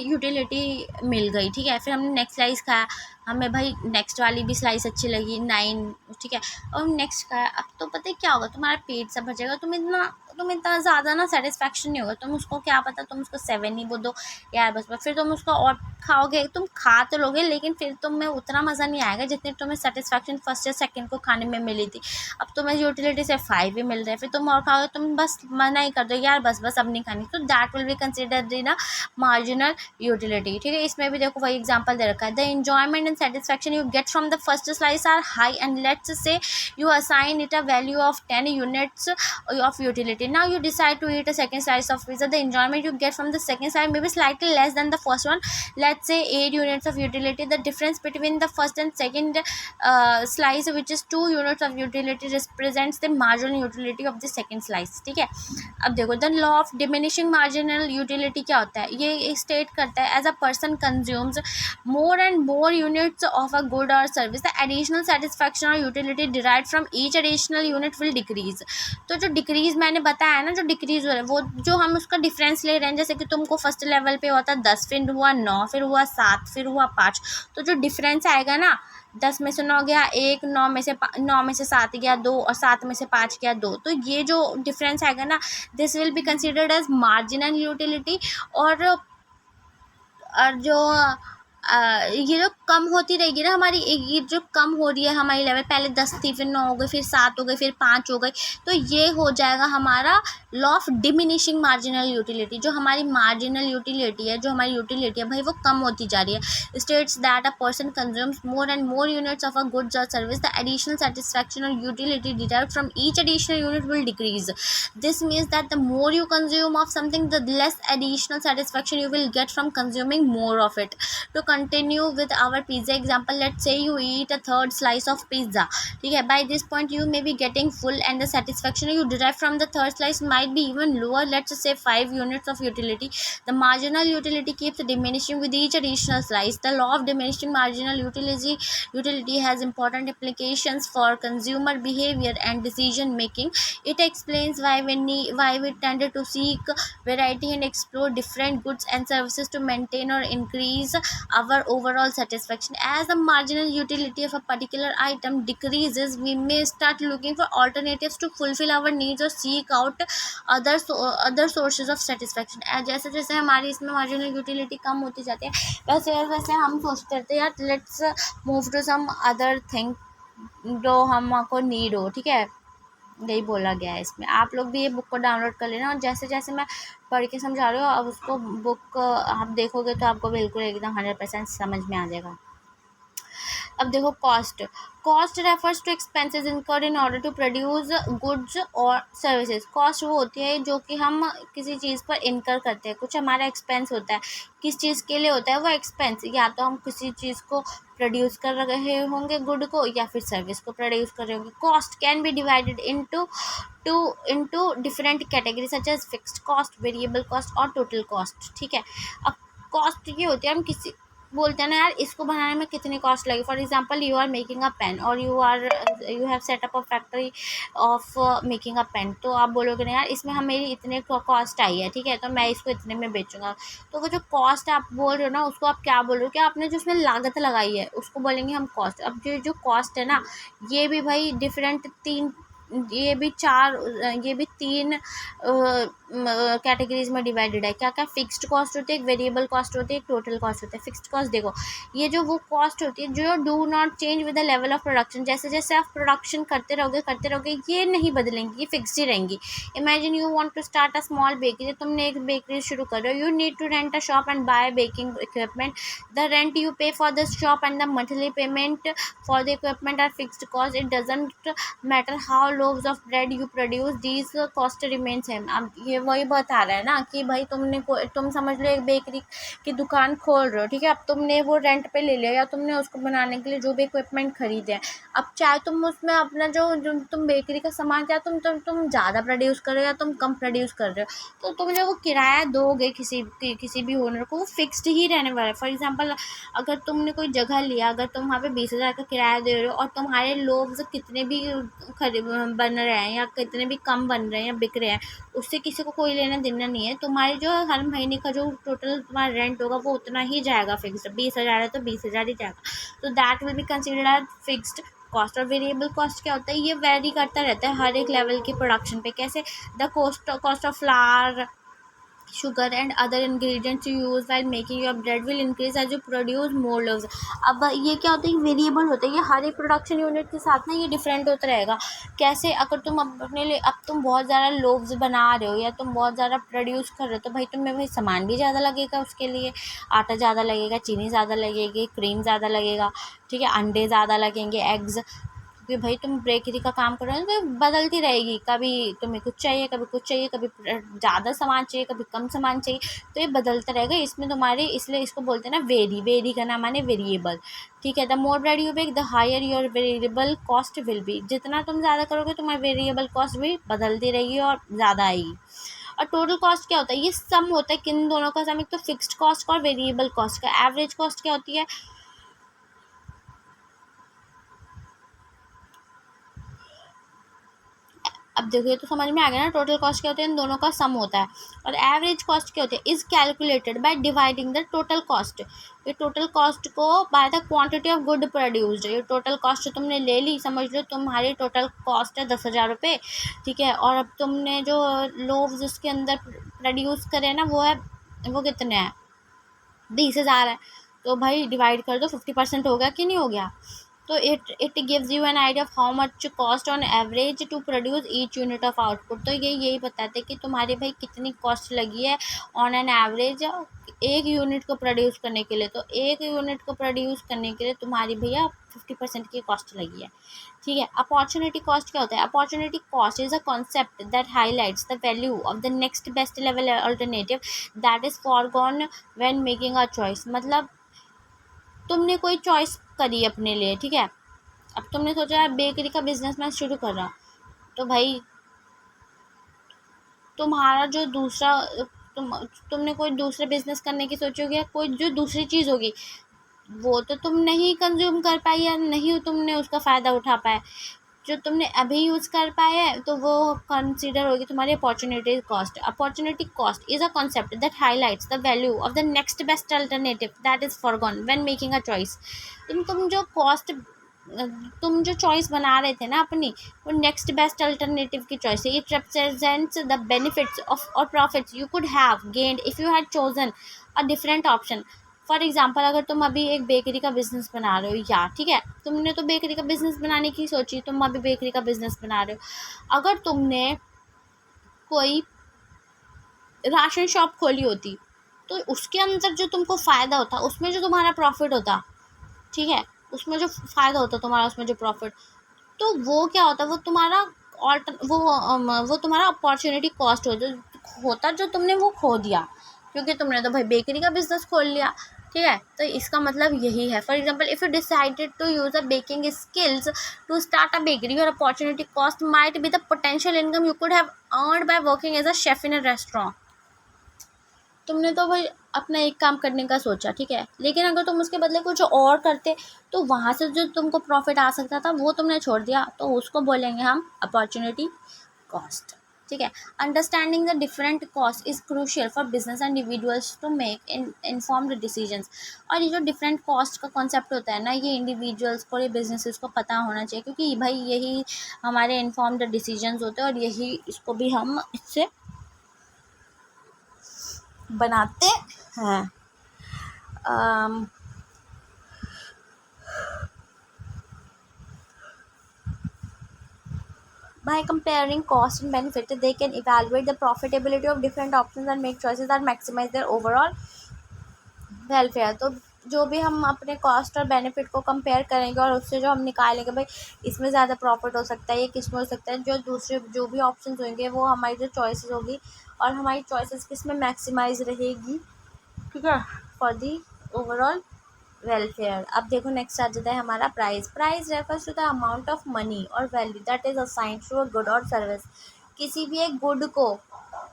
यूटिलिटी मिल गई, ठीक है। फिर हमने नेक्स्ट स्लाइस खाया, हमें भाई नेक्स्ट वाली भी स्लाइस अच्छी लगी 9, ठीक है, और नेक्स्ट खाया। अब तो पता है क्या होगा, तुम्हारा पेट सब भर जाएगा, तुम इतना तुम इतना ज़्यादा ना सेटिस्फैक्शन नहीं होगा, तुम उसको क्या पता तुम उसको 7 ही बोल दो यार बस, फिर तुम उसको और खाओगे, तुम खा तो लोगे लेकिन फिर तुम्हें उतना मज़ा नहीं आएगा जितनी तुम्हें सेटिस्फैक्शन फर्स्ट या सेकंड को खाने में मिली थी। अब तुम्हें यूटिलिटी से 5 ही मिल रहे हैं, फिर तुम और खाओगे, तुम बस मना ही कर दो यार बस बस अब नहीं खानी, तो that will be considered in marginal utility. ठीक है, इसमें भी देखो वही एग्जांपल दे रखा है, the enjoyment and satisfaction you get from the first slice are high and let's say you assign it a value of 10 units of utility. Now you decide to eat a second slice of pizza. The enjoyment you get from the second slice may be slightly less than the first one, let's say 8 units of utility. The difference between the first and second slice, which is 2 units of utility, represents the marginal utility of the second slice. ठीक है, अब देखो the law of diminishing marginal utility क्या होता है, ये स्टेट करता है as a person consumes more and more units of a good or service, the additional satisfaction or utility derived from each additional unit will decrease. तो जो डिक्रीज मैंने बताया ना, जो डिक्रीज हो रहा है वो जो हम उसका डिफरेंस ले रहे हैं, जैसे कि तुमको फर्स्ट लेवल पे होता है 10, फिर हुआ 9, फिर हुआ 7, फिर हुआ 5, तो जो डिफरेंस आएगा ना 10 में से 9 गया 1, 9 में से 7 गया 2 और 7 में से 5 गया 2, तो ये जो डिफरेंस आएगा ना this will be considered as marginal utility. और जो ये जो कम होती रहेगी ना हमारी, ये जो कम हो रही है हमारी लेवल, पहले 10 थी, फिर 9 हो गई, फिर 7 हो गई, फिर 5 हो गई, तो ये हो जाएगा हमारा law of diminishing marginal utility. जो हमारी मार्जिनल यूटिलिटी है, जो हमारी यूटिलिटी है भाई वो कम होती जा रही है। States that a person consumes more and more units of a goods और सर्विस, द एडिशनल सेटिस्फैक्शन और utility derived from each additional unit will decrease. This means that the more you consume of something, the less additional satisfaction you will get from consuming more of it. To continue with our pizza example, let's say you eat a third slice of pizza. ठीक है, by this point you may be getting full and the satisfaction you derive from the third slice might be even lower, let's say 5 units of utility. The marginal utility keeps diminishing with each additional slice. The law of diminishing marginal utility has important implications for consumer behavior and decision making. It explains why we tended to seek variety and explore different goods and services to maintain or increase our overall satisfaction. As the marginal utility of a particular item decreases, we may start looking for alternatives to fulfill our needs or seek out other sources of satisfaction. जैसे जैसे हमारी इसमें marginal utility कम होती जाती है, वैसे वैसे हम सोचते रहते हैं यार let's move to some other thing जो हमको नीड हो। ठीक है, यही बोला गया है इसमें। आप लोग भी ये बुक को डाउनलोड कर लेना, और जैसे जैसे मैं पढ़ के समझा रही हूँ अब उसको बुक आप देखोगे तो आपको बिल्कुल एकदम 100% समझ में आ जाएगा। अब देखो cost refers to expenses incurred in order to produce goods और सर्विसेज। कॉस्ट वो होती है जो कि हम किसी चीज़ पर इनकर करते हैं, कुछ हमारा एक्सपेंस होता है, किस चीज़ के लिए होता है वो एक्सपेंस, या तो हम किसी चीज़ को प्रोड्यूस कर रहे होंगे गुड को, या फिर सर्विस को प्रोड्यूस कर रहे होंगे। Cost can be divided into different category such as fixed cost, variable cost और टोटल कॉस्ट। ठीक है, अब कॉस्ट ये होती है हम किसी बोलते हैं ना यार इसको बनाने में कितनी कॉस्ट लगी। For example you are making a pen और you have set up a factory of making a pen, तो आप बोलोगे ना यार इसमें हम मेरी इतने कॉस्ट आई है, ठीक है, तो मैं इसको इतने में बेचूंगा। तो वो जो कॉस्ट आप बोल रहे हो ना उसको आप क्या बोल रहे हो कि आपने जो उसमें लागत लगाई है उसको बोलेंगे हम कॉस्ट। अब जो कॉस्ट है ना ये भी भाई डिफरेंट ये भी तीन कैटेगरीज में डिवाइडेड है। क्या क्या फिक्स्ड कॉस्ट होती है, एक वेरिएबल कॉस्ट होती है, एक टोटल कॉस्ट होता है। फिक्स्ड कॉस्ट देखो ये जो वो कॉस्ट होती है जो do not change with the level of production, जैसे जैसे आप प्रोडक्शन करते रहोगे ये नहीं बदलेंगी, ये फिक्स्ड ही रहेंगी। Imagine you want to start a small bakery, तुमने एक बेकरी शुरू कर रहे हो, you need to rent a shop and buy baking equipment. The rent you pay for the shop and the monthly payment for the equipment are fixed cost. It doesn't matter how loaves of bread you produce, these cost remain same। अब ये वही बता रहा है ना कि भाई तुम समझ लो एक बेकरी की दुकान खोल रहे हो, ठीक है, अब तुमने वो रेंट पे ले लिया या तुमने उसको बनाने के लिए जो भी इक्विपमेंट खरीदे हैं, अब चाहे तुम उसमें अपना जो तुम बेकरी का सामान चाहे तुम ज़्यादा प्रोड्यूस कर रहे हो या तुम कम प्रोड्यूस कर रहे हो, तो तुम जो वो किराया दोगे किसी भी ओनर को वो फिक्स्ड ही रहने वाला है। फॉर एग्जाम्पल अगर तुमने कोई जगह लिया, अगर तुम वहाँ पे 20,000 का किराया दे रहे हो और तुम्हारे लोग कितने भी बन रहे हैं या कितने भी कम बन रहे हैं या बिक रहे हैं, उससे किसी को कोई लेना देना नहीं है। तुम्हारी जो हर महीने का जो टोटल तुम्हारा रेंट होगा वो उतना ही जाएगा, फिक्स्ड। 20,000 है तो 20,000 ही जाएगा, तो that will be considered as fixed cost. और वेरिएबल कॉस्ट क्या होता है, ये वेरी करता रहता है हर एक लेवल के प्रोडक्शन पे। कैसे, the cost of flower, sugar and other ingredients you use while making your bread will increase as you produce more loaves। अब ये क्या होता है, वेरिएबल होता है, ये हर एक प्रोडक्शन यूनिट के साथ ना ये डिफरेंट होता रहेगा। कैसे, अगर तुम अपने लिए अब तुम बहुत ज़्यादा लोव्स बना रहे हो या तुम बहुत ज़्यादा प्रोड्यूस कर रहे हो, तो भाई तुम्हें भाई सामान भी ज़्यादा लगेगा, उसके लिए आटा ज़्यादा लगेगा, चीनी ज़्यादा लगेगी, क्रीम ज़्यादा लगेगा, ठीक है, अंडे ज़्यादा लगेंगे, एग्स, क्योंकि भाई तुम बेकरी का काम कर रहे हो तो बदलती रहेगी, कभी तुम्हें कुछ चाहिए, कभी कुछ चाहिए, कभी ज़्यादा सामान चाहिए, कभी कम सामान चाहिए, तो ये बदलता रहेगा इसमें तुम्हारे, इसलिए इसको बोलते हैं ना वेरी। वेरी का नाम माने वेरिएबल, ठीक है। The more bread you bake the higher your variable cost will be. जितना तुम ज़्यादा करोगे तुम्हारी वेरिएबल कॉस्ट भी बदलती रहेगी और ज़्यादा आएगी। और टोटल कॉस्ट क्या होता है, ये सम होता है किन दोनों का सम, एक तो फिक्स्ड कॉस्ट का और वेरिएबल कॉस्ट का। एवरेज कॉस्ट क्या होती है, अब देखो ये तो समझ में आ गया ना, टोटल कॉस्ट क्या होता है, इन दोनों का सम होता है। और एवरेज कॉस्ट क्या होती है, is calculated by dividing the total cost. ये टोटल कॉस्ट को by the quantity of good produced. ये टोटल कॉस्ट जो तुमने ले ली, समझ लो तुम्हारी टोटल कॉस्ट है 10,000 रुपये, ठीक है, और अब तुमने जो लोव्स उसके अंदर प्रोड्यूस करे ना वो है, वो कितने हैं, 20,000 है। तो भाई डिवाइड कर दो, 50% हो गया कि नहीं हो गया। तो it gives you an idea of how much cost on average to produce each unit of output. तो ये यही बताते हैं कि तुम्हारे भाई कितनी कॉस्ट लगी है ऑन एन एवरेज एक यूनिट को प्रोड्यूस करने के लिए। तो एक यूनिट को प्रोड्यूस करने के लिए तुम्हारी भैया 50% की कॉस्ट लगी है, ठीक है। अपॉर्चुनिटी कॉस्ट क्या होता है, opportunity cost is a concept that highlights the value of the next best level alternative that is foregone when making a choice. मतलब तुमने कोई चॉइस करी अपने लिए, ठीक है, अब तुमने सोचा यार बेकरी का बिजनेस मैं शुरू कर रहा, तो भाई तुम्हारा जो दूसरा तुमने कोई दूसरा बिजनेस करने की सोची होगी या कोई जो दूसरी चीज़ होगी वो तो तुम नहीं कंज्यूम कर पाई या नहीं तुमने उसका फ़ायदा उठा पाए। जो तुमने अभी यूज़ कर पाए हैं तो वो कंसीडर होगी तुम्हारी opportunity cost. Opportunity cost is a concept that highlights the value of the next best alternative that is forgone when making a choice. तुम जो चॉइस बना रहे थे ना अपनी, वो नेक्स्ट बेस्ट अल्टरनेटिव की चॉइस है। It represents the benefits of और profits you could have gained if you had chosen a different option. For example, अगर तुम अभी एक बेकरी का बिजनेस बना रहे हो, या ठीक है तुमने तो बेकरी का बिजनेस बनाने की सोची, तुम अभी बेकरी का बिजनेस बना रहे हो, अगर तुमने कोई राशन शॉप खोली होती तो उसके अंदर जो तुमको फ़ायदा होता, उसमें जो तुम्हारा प्रॉफिट होता, ठीक है, उसमें जो फ़ायदा होता तुम्हारा, उसमें जो प्रॉफिट, तो वो क्या होता, वो तुम्हारा वो तुम्हारा अपॉर्चुनिटी कॉस्ट होता जो तुमने वो खो दिया, क्योंकि तुमने तो भाई बेकरी का बिजनेस खोल लिया, ठीक है। तो इसका मतलब यही है। For example, if you decided to use a baking skills to start a bakery, your opportunity cost might be the potential income you could have earned by working as a chef in a restaurant. तुमने तो भाई अपना एक काम करने का सोचा, ठीक है, लेकिन अगर तुम उसके बदले कुछ और करते तो वहाँ से जो तुमको प्रॉफिट आ सकता था वो तुमने छोड़ दिया, तो उसको बोलेंगे हम अपॉर्चुनिटी कॉस्ट, ठीक है। Understanding the different cost is crucial for business individuals to make informed decisions. और ये जो डिफरेंट कॉस्ट का कॉन्सेप्ट होता है ना, ये इंडिविजुअल्स को, ये बिजनेसेस को पता होना चाहिए, क्योंकि भाई यही हमारे इन्फॉर्म्ड डिसीजंस होते हैं और यही इसको भी हम इससे बनाते हैं। By comparing cost and benefit, they can evaluate the profitability of different options and make choices that maximize their overall welfare। तो जो भी हम अपने कॉस्ट और बेनिफिट को कंपेयर करेंगे और उससे जो हम निकालेंगे भाई इसमें ज़्यादा प्रॉफिट हो सकता है, ये किस में हो सकता है, जो दूसरे जो भी ऑप्शंस होंगे वो हमारी जो चॉइसेस होगी और हमारी चॉइसेस किस में मैक्सिमाइज रहेगी, ठीक है, फॉर दी ओवरऑल वेलफेयर। अब देखो नेक्स्ट आ जाता है हमारा price. Price refers to the amount of money और value that is assigned to a good और सर्विस। किसी भी एक गुड को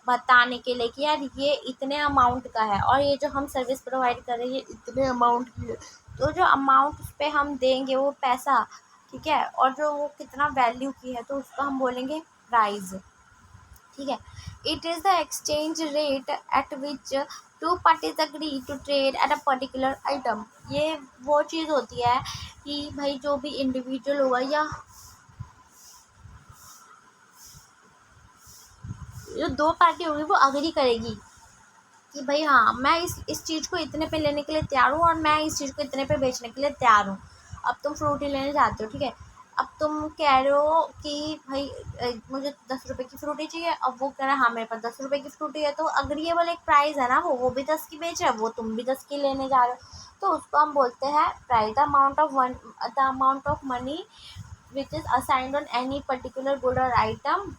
बताने के लिए कि यार ये इतने अमाउंट का है और ये जो हम सर्विस प्रोवाइड कर रहे हैं ये इतने अमाउंट की है, तो जो अमाउंट उस पर हम देंगे वो पैसा, ठीक है, और जो वो कितना वैल्यू की है तो उसको हम बोलेंगे प्राइस, ठीक है। It is the exchange rate at which two parties agree to trade at a particular item. ये वो चीज़ होती है कि भाई जो भी इंडिविजुअल होगा या जो दो पार्टी होगी वो अग्री करेगी कि भाई हाँ, मैं इस चीज़ को इतने पे लेने के लिए तैयार हूँ और मैं इस चीज़ को इतने पे बेचने के लिए तैयार हूँ। अब तुम फ्रूटी लेने जाते हो, ठीक है, अब तुम कह रहे हो कि भाई मुझे 10 रुपए की फ्रूटी चाहिए, अब वो कह रहा है हाँ मेरे पास 10 रुपए की फ्रूटी है, तो अग्रीएबल एक प्राइस है ना, वो भी 10 की बेच रहा है, वो तुम भी 10 की लेने जा रहे हो, तो उसको हम बोलते हैं price. The amount of money which is assigned on any particular good और item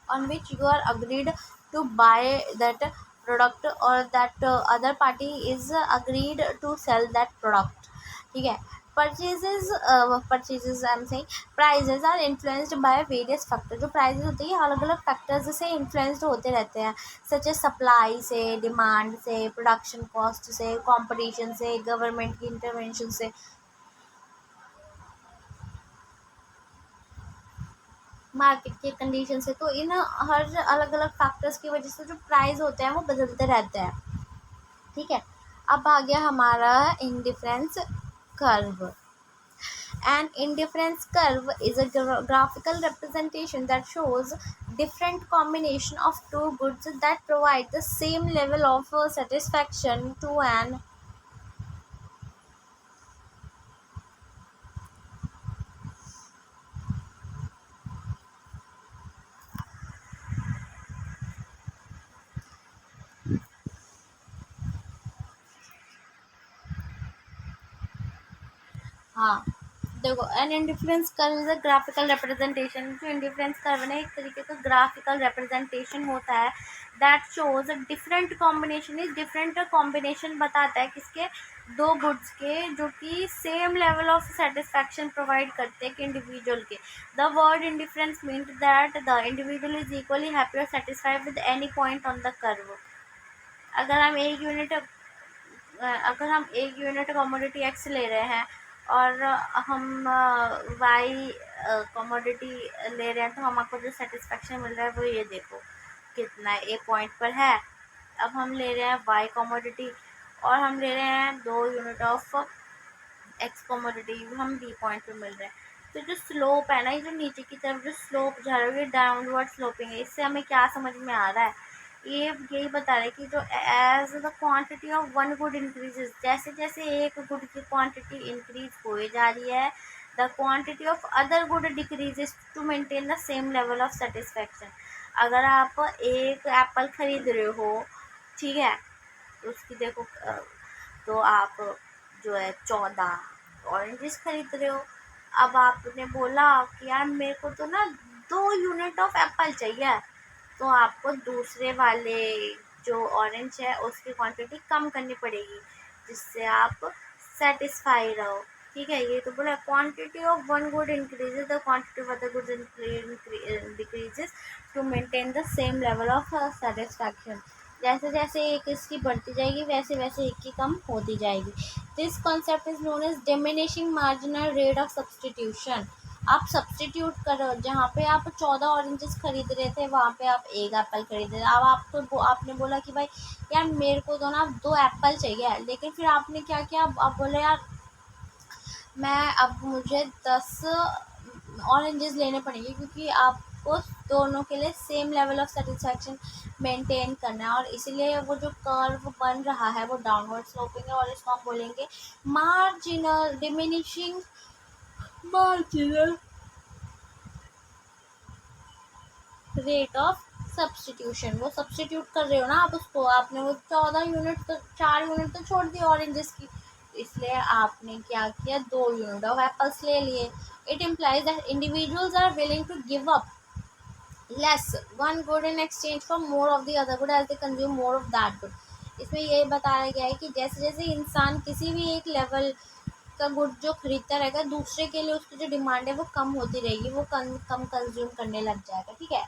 on which you are agreed to buy that product or that other party is agreed to sell that product, ठीक है। Purchases I am saying prices are influenced by various factor. जो प्राइजेस होते हैं ये अलग अलग फैक्टर्स से इन्फ्लुएंस्ड होते रहते हैं, सच एज सप्लाई से, डिमांड से, प्रोडक्शन कॉस्ट से, कंपटीशन से, गवर्नमेंट की इंटरवेंशन से, मार्केट के कंडीशन से। तो इन हर अलग अलग फैक्टर्स की वजह से जो प्राइस होते हैं वो बदलते रहते हैं, ठीक है। अब आ गया हमारा indifference curve. An indifference curve is a graphical representation that shows different combination of two goods that provide the same level of satisfaction to an। हाँ, देखो an indifference curve is a graphical representation. जो इंडिफरेंस कर्व है एक तरीके का ग्राफिकल रिप्रेजेंटेशन होता है that shows different combination. Is different combination बताता है किसके, दो गुड्स के जो कि same level of satisfaction provide करते हैं कि इंडिविजुअल के। The word indifference means that the individual is equally happy और satisfied with any point on the curve. अगर हम एक यूनिट अगर हम एक यूनिट कमोडिटी एक्स ले रहे हैं और हम वाई कमोडिटी ले रहे हैं, तो हमको जो सेटिस्फेक्शन मिल रहा है वो ये देखो कितना है, ए पॉइंट पर है। अब हम ले रहे हैं वाई कमोडिटी और हम ले रहे हैं 2 यूनिट ऑफ एक्स कमोडिटी, हम बी पॉइंट पे मिल रहे हैं। तो जो स्लोप है ना, ये जो नीचे की तरफ जो स्लोप जा रही है डाउनवर्ड स्लोपिंग है। इससे हमें क्या समझ में आ रहा है, ये यही बता रहे हैं कि जो as the quantity of one good increases, जैसे जैसे एक गुड की क्वांटिटी इंक्रीज हो जा रही है, the quantity of other good decreases to maintain the same level of satisfaction. अगर आप एक एप्पल खरीद रहे हो, ठीक है, तो उसकी देखो तो आप जो है 14 ऑरेंजेस खरीद रहे हो। अब आपने बोला कि यार मेरे को तो ना 2 यूनिट ऑफ एप्पल चाहिए, तो आपको दूसरे वाले जो ऑरेंज है उसकी क्वांटिटी कम करनी पड़ेगी जिससे आप सेटिस्फाई रहो, ठीक है। ये तो बोला quantity of one good increases, the quantity of other goods decreases to maintain the same level of satisfaction. जैसे जैसे एक इसकी बढ़ती जाएगी वैसे वैसे एक की कम होती जाएगी। This concept is known as diminishing marginal rate of substitution. आप सब्सटीट्यूट करो, जहाँ पे आप 14 ऑरेंजेस खरीद रहे थे वहाँ पे आप एक एप्पल खरीद रहे थे। अब आपको आपने बोला कि भाई यार मेरे को तो ना 2 एप्पल चाहिए, लेकिन फिर आपने क्या किया, आप बोले यार मैं अब मुझे 10 ऑरेंजेस लेने पड़ेंगे क्योंकि आपको दोनों के लिए same level of satisfaction maintain करना है। और इसीलिए वो जो कर्व बन रहा है वो डाउनवर्ड स्लोपिंग है और इसको हम बोलेंगे marginal diminishing marginal rate of substitution. वो सब्सटीट्यूट कर रहे हो ना आप उसको, आपने वो 14 यूनिट तो 4 यूनिट तो छोड़ दी ऑरेंजेस की, इसलिए आपने क्या किया 2 यूनिट ऑफ एप्पल्स ले लिए। It implies that individuals are willing to give up less one good in exchange for more of the other good as they consume more of that good. इसमें ये बताया गया है कि जैसे जैसे इंसान किसी भी एक लेवल का गुड जो खरीदता रहेगा, दूसरे के लिए उसकी जो डिमांड है वो कम होती रहेगी, वो कम कंज्यूम करने लग जाएगा, ठीक है।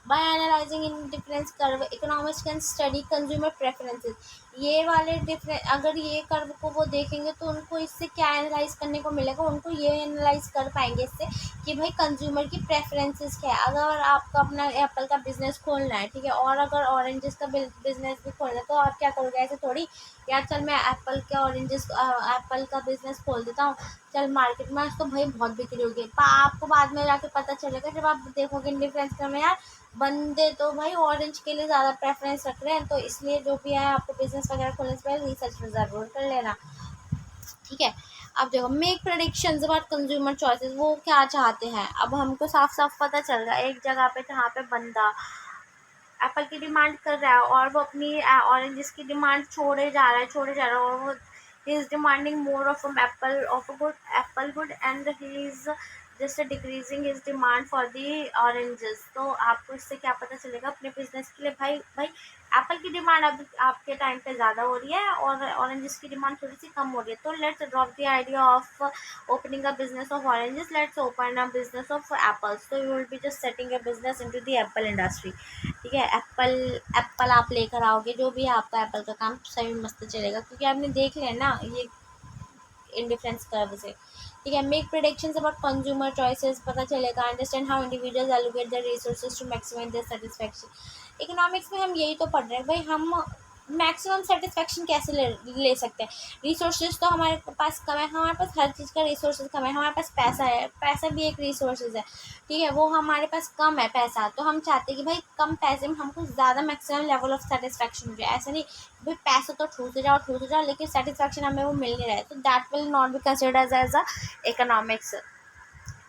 By analysing indifference curve economics can study consumer preferences. ये वाले डिफरेंट, अगर ये कर्व को वो देखेंगे तो उनको इससे क्या एनालाइज करने को मिलेगा, उनको ये एनालाइज कर पाएंगे इससे कि भाई कंज्यूमर की प्रेफरेंसेस क्या है। अगर आपको अपना एप्पल का बिजनेस खोलना है, ठीक है, और अगर ऑरेंजेस का बिजनेस भी खोलना है, तो आप क्या करोगे, ऐसे थोड़ी यार चल मैं एप्पल के ऑरेंजेस एप्पल का बिजनेस खोल देता हूँ, चल मार्केट में आज तो भाई बहुत बिक्री होगी। आपको बाद में जाके पता चलेगा जब आप देखोगे डिफरेंस में, यार बंदे तो भाई ऑरेंज के लिए ज़्यादा प्रेफरेंस रख रहे हैं। तो इसलिए जो भी है आपको बिजनेस वगैरह खोलने से पहले रिसर्च ज़रूर कर लेना, ठीक है। अब देखो make predictions about consumer choices, वो क्या चाहते हैं। अब हमको साफ साफ पता चल रहा है एक जगह पे जहाँ पे बंदा एप्पल की डिमांड कर रहा है और वो अपनी ऑरेंजेस की डिमांड छोड़े जा रहा है, और वो he is demanding more of Apple of a good Apple good and he is just decreasing his demand for the oranges. तो आपको इससे क्या पता चलेगा अपने बिजनेस के लिए, भाई भाई एप्पल की डिमांड अब आपके टाइम पे ज़्यादा हो रही है और ऑरेंजेस की डिमांड थोड़ी सी कम हो रही है। तो let's drop the idea of opening a business of oranges, let's open a business of apples. So you will be just setting a business into the apple industry, ठीक है। एप्पल आप लेकर आओगे, जो भी है आपका एप्पल का काम सही मस्त चलेगा, क्योंकि आपने देख लिया ना ये इंडिफरेंस कर्व से, ठीक है। Make predictions about consumer choices, पता चलेगा। Understand how individuals allocate their resources to maximise their satisfaction. Economics में हम यही तो पढ़ रहे हैं भाई, हम मैक्सिमम सेटिस्फैक्शन कैसे ले सकते हैं। रिसोर्सेज तो हमारे पास कम है, हमारे पास हर चीज़ का रिसोर्सेज कम है। हमारे पास पैसा है, पैसा भी एक रिसोर्सेज है, ठीक है, वो हमारे पास कम है पैसा, तो हम चाहते हैं कि भाई कम पैसे में हमको ज़्यादा मैक्सिमम लेवल ऑफ सेटिस्फैक्शन हो जाए। ऐसा नहीं भाई पैसा तो ठूस जाओ लेकिन सेटिस्फैक्शन हमें वो मिल नहीं रहा है, तो that will not be considered as a economics,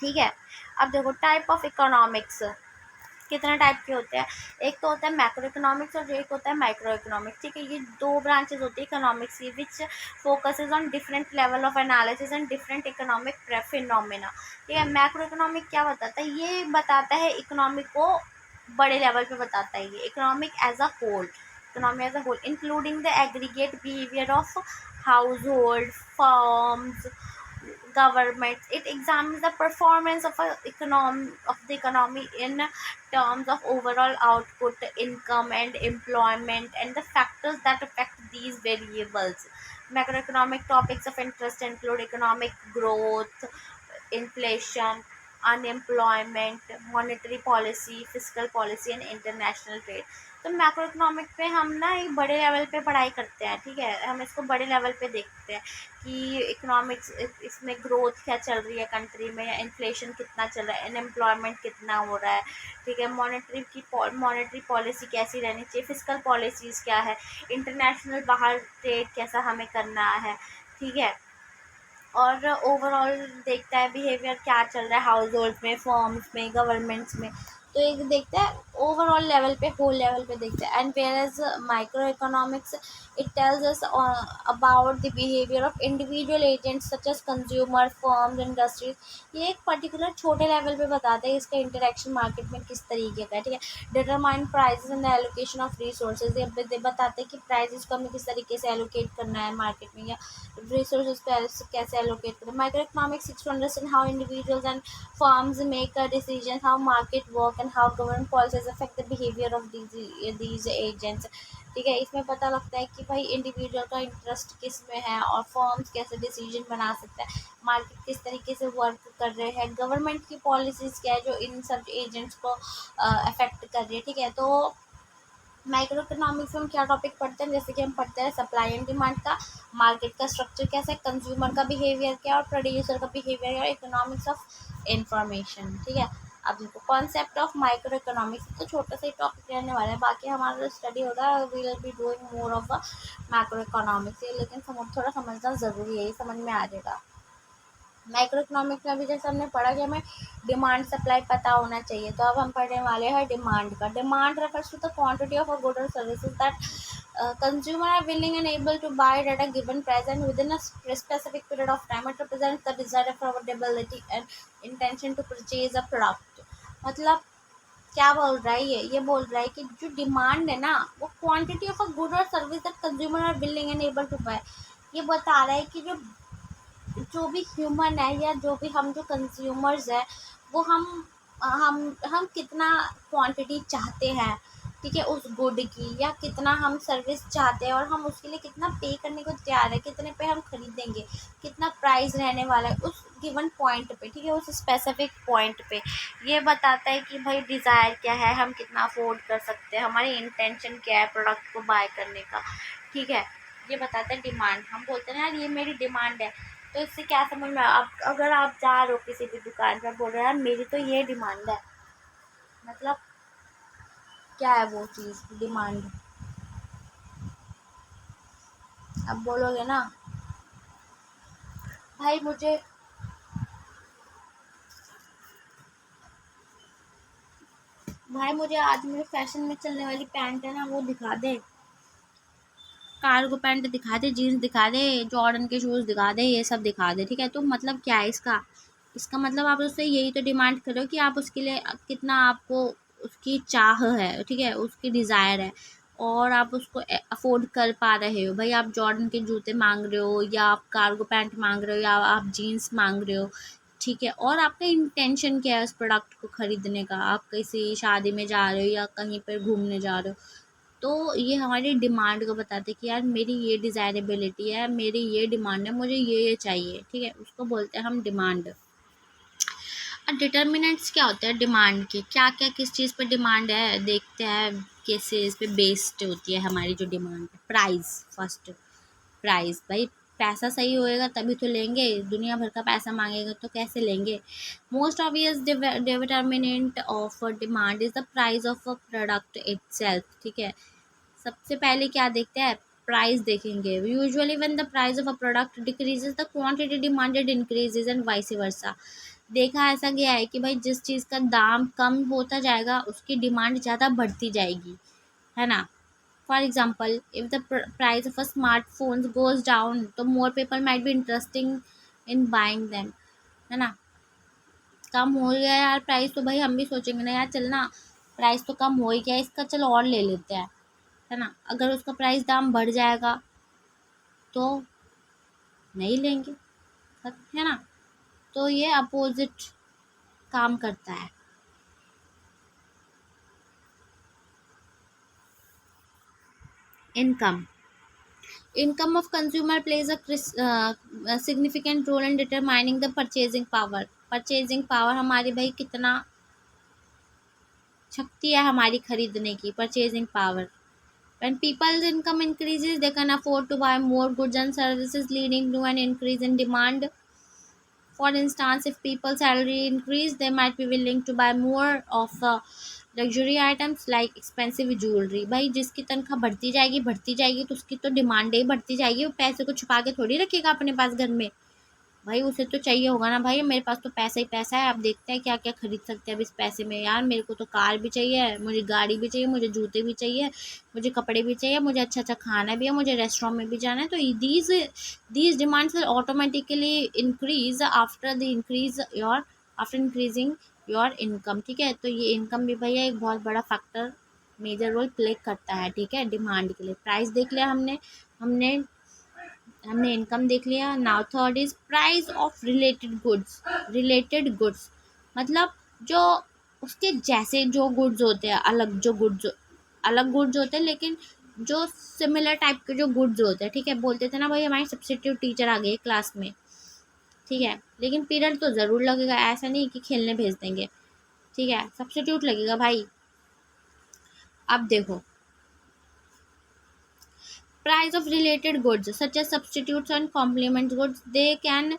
ठीक है। अब देखो टाइप ऑफ इकोनॉमिक्स कितने टाइप के होते हैं। एक तो होता है मैक्रो इकोनॉमिक्स और एक होता है माइक्रो इकोनॉमिक्स, ठीक है। ये दो ब्रांचेज होती है इकोनॉमिक्स की, which focuses on different level of analysis and different economic phenomena, ठीक है। मैक्रो इकोनॉमिक क्या बताता है, ये बताता है इकोनॉमिक को बड़े लेवल पे बताता है, ये economic as a whole, economy as a whole including the aggregate behaviour of household firms government. It examines the performance of the economy in terms of overall output, income, and employment, and the factors that affect these variables. Macroeconomic topics of interest include economic growth, inflation, unemployment, monetary policy, fiscal policy, and international trade. तो मैक्रो इकोनॉमिक पे हम ना एक बड़े लेवल पे पढ़ाई करते हैं, ठीक है। हम इसको बड़े लेवल पे देखते हैं कि इकोनॉमिक्स इसमें ग्रोथ क्या चल रही है कंट्री में, या इन्फ्लेशन कितना चल रहा है, अनएम्प्लॉयमेंट कितना हो रहा है, ठीक है। मॉनेटरी पॉलिसी कैसी रहनी चाहिए, फिजिकल पॉलिसीज़ क्या है, इंटरनेशनल बाहर ट्रेड कैसा हमें करना है, ठीक है। और ओवरऑल देखता है बिहेवियर क्या चल रहा है हाउस होल्ड में, फॉर्म्स में, गवर्नमेंट्स में। तो एक देखता है ओवरऑल लेवल पे, होल लेवल पे देखता है। And whereas micro economics it tells us about the behaviour of individual agents such as consumer firms industries. ये एक पर्टिकुलर छोटे लेवल पे बताते हैं इसका इंटरेक्शन मार्केट में किस तरीके का है, ठीक है। Determine prices and allocation of resources, ये बताते हैं कि प्राइसेस को हमें किस तरीके से एलोकेट करना है मार्केट में, या resources कैसे allocate करें। Microeconomics seeks to understand how individuals and firms make decisions, how market work and how government policies affect the behavior of these agents, ठीक है। इसमें पता लगता है कि भाई इंडिविजुअल का इंटरेस्ट किस में है और फर्म्स कैसे डिसीजन बना सकता है, मार्केट किस तरीके से वर्क कर रहे हैं, गवर्नमेंट की पॉलिसीज़ क्या है जो इन सब एजेंट्स को अफेक्ट कर रही है, ठीक है। तो माइक्रो इकोनॉमिक्स में हम क्या टॉपिक पढ़ते हैं, जैसे कि हम पढ़ते हैं सप्लाई एंड डिमांड का, मार्केट का स्ट्रक्चर कैसा है, कंज्यूमर का बिहेवियर क्या है और प्रोड्यूसर का बिहेवियर क्या है, इकोनॉमिक्स ऑफ इंफॉर्मेशन, ठीक है। अब देखो कॉन्सेप्ट ऑफ माइक्रो इकोनॉमिक्स तो छोटा सा ही टॉपिक रहने वाला है, बाकी हमारा जो स्टडी होगा we will be doing more of macro economics, लेकिन थोड़ा समझना ज़रूरी है, ये समझ में आ जाएगा। माइक्रो इकोनॉमिक्स में अभी जैसे हमने पढ़ा कि हमें डिमांड सप्लाई पता होना चाहिए, तो अब हम पढ़ने वाले हैं डिमांड का। Demand refers to the quantity of a good और services that consumer are willing and able to buy it at a given price and within a specific period of time. It represents the desire, affordability and intention to purchase a product. मतलब क्या बोल रहा है ये बोल रहा है कि जो डिमांड है ना वो क्वांटिटी ऑफ अ गुड और service that consumer are willing and able to buy. ये बता रहा है कि जो भी ह्यूमन है या जो भी हम जो कंज्यूमर्स हैं वो हम हम कितना क्वांटिटी चाहते हैं, ठीक है, उस गुड की, या कितना हम सर्विस चाहते हैं और हम उसके लिए कितना पे करने को तैयार है, कितने पे हम खरीदेंगे, कितना प्राइस रहने वाला है उस गिवन पॉइंट पे, ठीक है, उस स्पेसिफिक पॉइंट पे। ये बताता है कि भाई डिज़ायर क्या है, हम कितना अफोर्ड कर सकते हैं, हमारी इंटेंशन क्या है प्रोडक्ट को बाय करने का, ठीक है। ये बताता है डिमांड। हम बोलते हैं ना यार ये मेरी डिमांड है, तो इससे क्या समझ में आप, अगर आप जा रहे हो किसी भी दुकान पर, बोल रहे हो यार मेरी तो ये डिमांड है, मतलब क्या है वो चीज़ डिमांड, अब बोलोगे ना भाई मुझे, आज मेरे फैशन में चलने वाली पैंट है ना वो दिखा दे, कार्गो पैंट दिखा दे, जीन्स दिखा दे, जॉर्डन के शूज़ दिखा दे, ये सब दिखा दे, ठीक है। तो मतलब क्या है इसका, इसका मतलब आप उससे यही तो डिमांड करो कि आप उसके लिए कितना आपको उसकी चाह है, ठीक है, उसकी डिज़ायर है, और आप उसको अफोर्ड कर पा रहे हो। भाई आप जॉर्डन के जूते मांग रहे हो, या आप कार्गो पैंट मांग रहे हो, या आप जीन्स मांग रहे हो, ठीक है, और आपका इंटेंशन क्या है उस प्रोडक्ट को खरीदने का, आप किसी शादी में जा रहे हो या कहीं पर घूमने जा रहे हो, तो ये हमारी डिमांड को बताते हैं कि यार मेरी ये डिज़ायरेबिलिटी है, मेरी ये डिमांड है, मुझे ये चाहिए, ठीक है, उसको बोलते हैं हम डिमांड। और डिटर्मिनेंट्स क्या होते हैं डिमांड के, क्या क्या किस चीज़ पे डिमांड है देखते हैं, किस चीज़ पे बेस्ड होती है हमारी जो डिमांड है। प्राइस, फर्स्ट प्राइस, भाई पैसा सही होएगा तभी तो लेंगे, दुनिया भर का पैसा मांगेगा तो कैसे लेंगे। Most obvious determinant of demand is the price of a product itself, ठीक है। सबसे पहले क्या देखते हैं, प्राइस देखेंगे। Usually when the price of a product decreases the quantity demanded increases and vice versa. देखा ऐसा गया है कि भाई जिस चीज़ का दाम कम होता जाएगा उसकी डिमांड ज़्यादा बढ़ती जाएगी, है ना। For example if the price of a smartphone goes down तो more people might be interesting in buying them, है ना। कम हो गया यार प्राइस तो भाई हम भी सोचेंगे ना यार, चल ना प्राइस तो कम हो ही गया इसका, चलो और ले लेते हैं, है ना। अगर उसका प्राइस दाम बढ़ जाएगा तो नहीं लेंगे, है ना। तो ये अपोजिट काम करता है। Income, income of consumer plays a significant role in determining the purchasing power। purchasing power हमारी भाई कितना शक्ति है हमारी खरीदने की, purchasing power। when people's income increases they can afford to buy more goods and services leading to an increase in demand। For instance if people's salary increase they might be willing to buy more of luxury items like expensive jewellery. भाई जिसकी तनख्वाह बढ़ती जाएगी तो उसकी तो डिमांड ही बढ़ती जाएगी, वो पैसे को छुपा के थोड़ी रखेगा अपने पास घर में, भाई उसे तो चाहिए होगा ना, भाई मेरे पास तो पैसा ही पैसा है, आप देखते हैं क्या क्या खरीद सकते हैं अब इस पैसे में। यार मेरे को तो कार भी चाहिए, मुझे गाड़ी भी चाहिए, मुझे जूते भी चाहिए, मुझे कपड़े भी चाहिए, मुझे अच्छा अच्छा खाना भी है, मुझे रेस्टोरेंट में भी जाना है। तो these demands will automatically increase after increasing your income, ठीक है। तो ये इनकम भी भैया एक बहुत बड़ा फैक्टर, मेजर रोल प्ले करता है, ठीक है, डिमांड के लिए। प्राइस देख लिया हमने, हमने हमने इनकम देख लिया। Now third is price of related goods. Related goods मतलब जो उसके जैसे जो गुड्स होते हैं, अलग गुड्स होते हैं लेकिन जो सिमिलर टाइप के जो गुड्स होते हैं, ठीक है। बोलते थे ना भाई हमारी सब्स्टिट्यूट टीचर आ गई क्लास में, ठीक है, लेकिन पीरियड तो ज़रूर लगेगा, ऐसा नहीं कि खेलने भेज देंगे, ठीक है, सब्स्टिट्यूट लगेगा भाई। अब देखो price of related goods such as substitutes and complement goods they can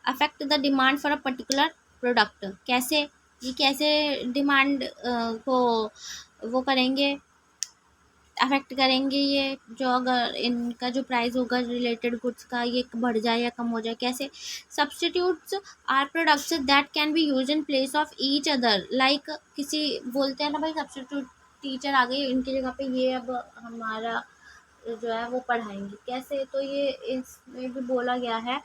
affect the demand for a particular product। कैसे, ये कैसे डिमांड को वो करेंगे, अफेक्ट करेंगे, ये जो अगर इनका जो प्राइस होगा रिलेटेड गुड्स का ये बढ़ जाए या कम हो जाए, कैसे। Substitutes are products that can be use in place of each other, like किसी बोलते हैं ना भाई सब्सटीट्यूट टीचर आ गई इनकी जगह पे ये अब हमारा जो है वो पढ़ाएंगे, कैसे। तो ये इसमें भी बोला गया है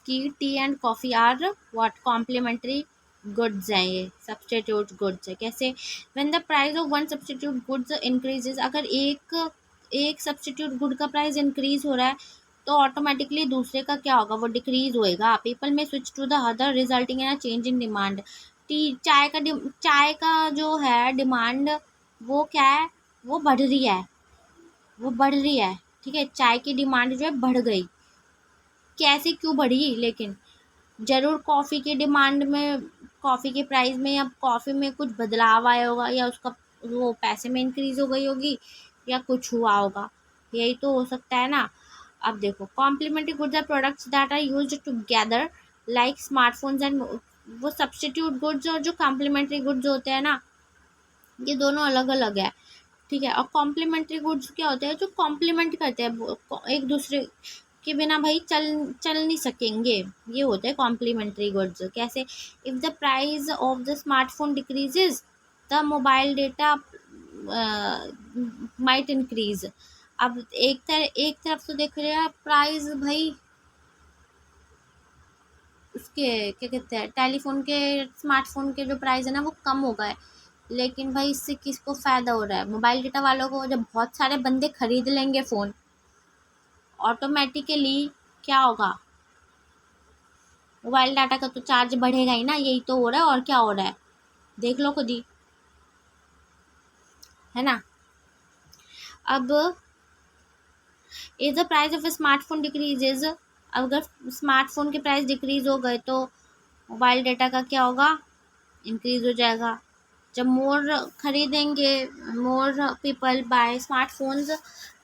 कि tea and coffee are what complementary goods हैं, ये सब्सटीट्यूट गुड्स है। कैसे, when the price of one substitute goods increases, अगर एक सब्सटीट्यूट गुड का प्राइस इंक्रीज हो रहा है तो ऑटोमेटिकली दूसरे का क्या होगा, वो डिक्रीज होएगा। पीपल में switch to the other resulting in a change in demand. Tea चाय का जो है डिमांड, वो क्या है, वो बढ़ रही है, वो बढ़ रही है। ठीक है, चाय की डिमांड जो है बढ़ गई। कैसे, क्यों बढ़ी लेकिन? ज़रूर कॉफ़ी की डिमांड में, कॉफ़ी के प्राइस में, या कॉफ़ी में कुछ बदलाव आया होगा, या उसका वो पैसे में इंक्रीज़ हो गई होगी, या कुछ हुआ होगा, यही तो हो सकता है ना। अब देखो, complementary goods are products that are used together like smartphones and, वो सब्स्टिट्यूट गुड्स और जो कॉम्प्लीमेंट्री गुड्स होते हैं ना, ये दोनों अलग अलग है। ठीक है, और कॉम्प्लीमेंट्री गुड्स क्या होते हैं, जो कॉम्प्लीमेंट करते हैं एक दूसरे के बिना भाई चल चल नहीं सकेंगे, ये होते हैं कॉम्प्लीमेंट्री गुड्स। कैसे? If the price of the smartphone decreases, the mobile data might increase. अब एक तरफ तो देख रहे हैं प्राइस भाई, उसके क्या कहते हैं, टेलीफोन के, स्मार्टफोन के जो प्राइस है ना, वो कम हो गए। लेकिन भाई इससे किसको फ़ायदा हो रहा है? मोबाइल डेटा वालों को। जब बहुत सारे बंदे खरीद लेंगे फ़ोन, ऑटोमेटिकली क्या होगा, मोबाइल डाटा का तो चार्ज बढ़ेगा ही ना। यही तो हो रहा है, और क्या हो रहा है, देख लो खुद ही, है ना। अब if the price of smartphone decreases, अगर स्मार्टफोन के प्राइस डिक्रीज हो गए तो मोबाइल डाटा का क्या होगा, इंक्रीज हो जाएगा। जब मोर खरीदेंगे, more people buy smartphones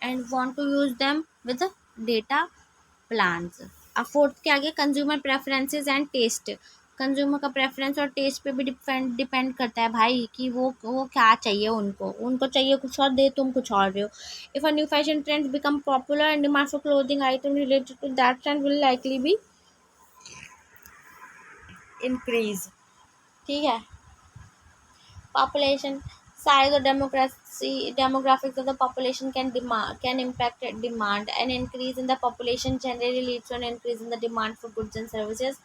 and want to use them with data plans. अब फोर्थ के आगे, consumer preferences and taste. Consumer का प्रेफरेंस और टेस्ट पे भी डिपेंड करता है भाई, कि वो क्या चाहिए, उनको चाहिए कुछ और, दे तुम कुछ और रहे हो। If a new fashion trend become popular and demand for clothing item related to that trend will likely be increase. ठीक है, population size or demographics of the population can impact demand. An increase in the population generally leads to an increase in the demand for goods and services.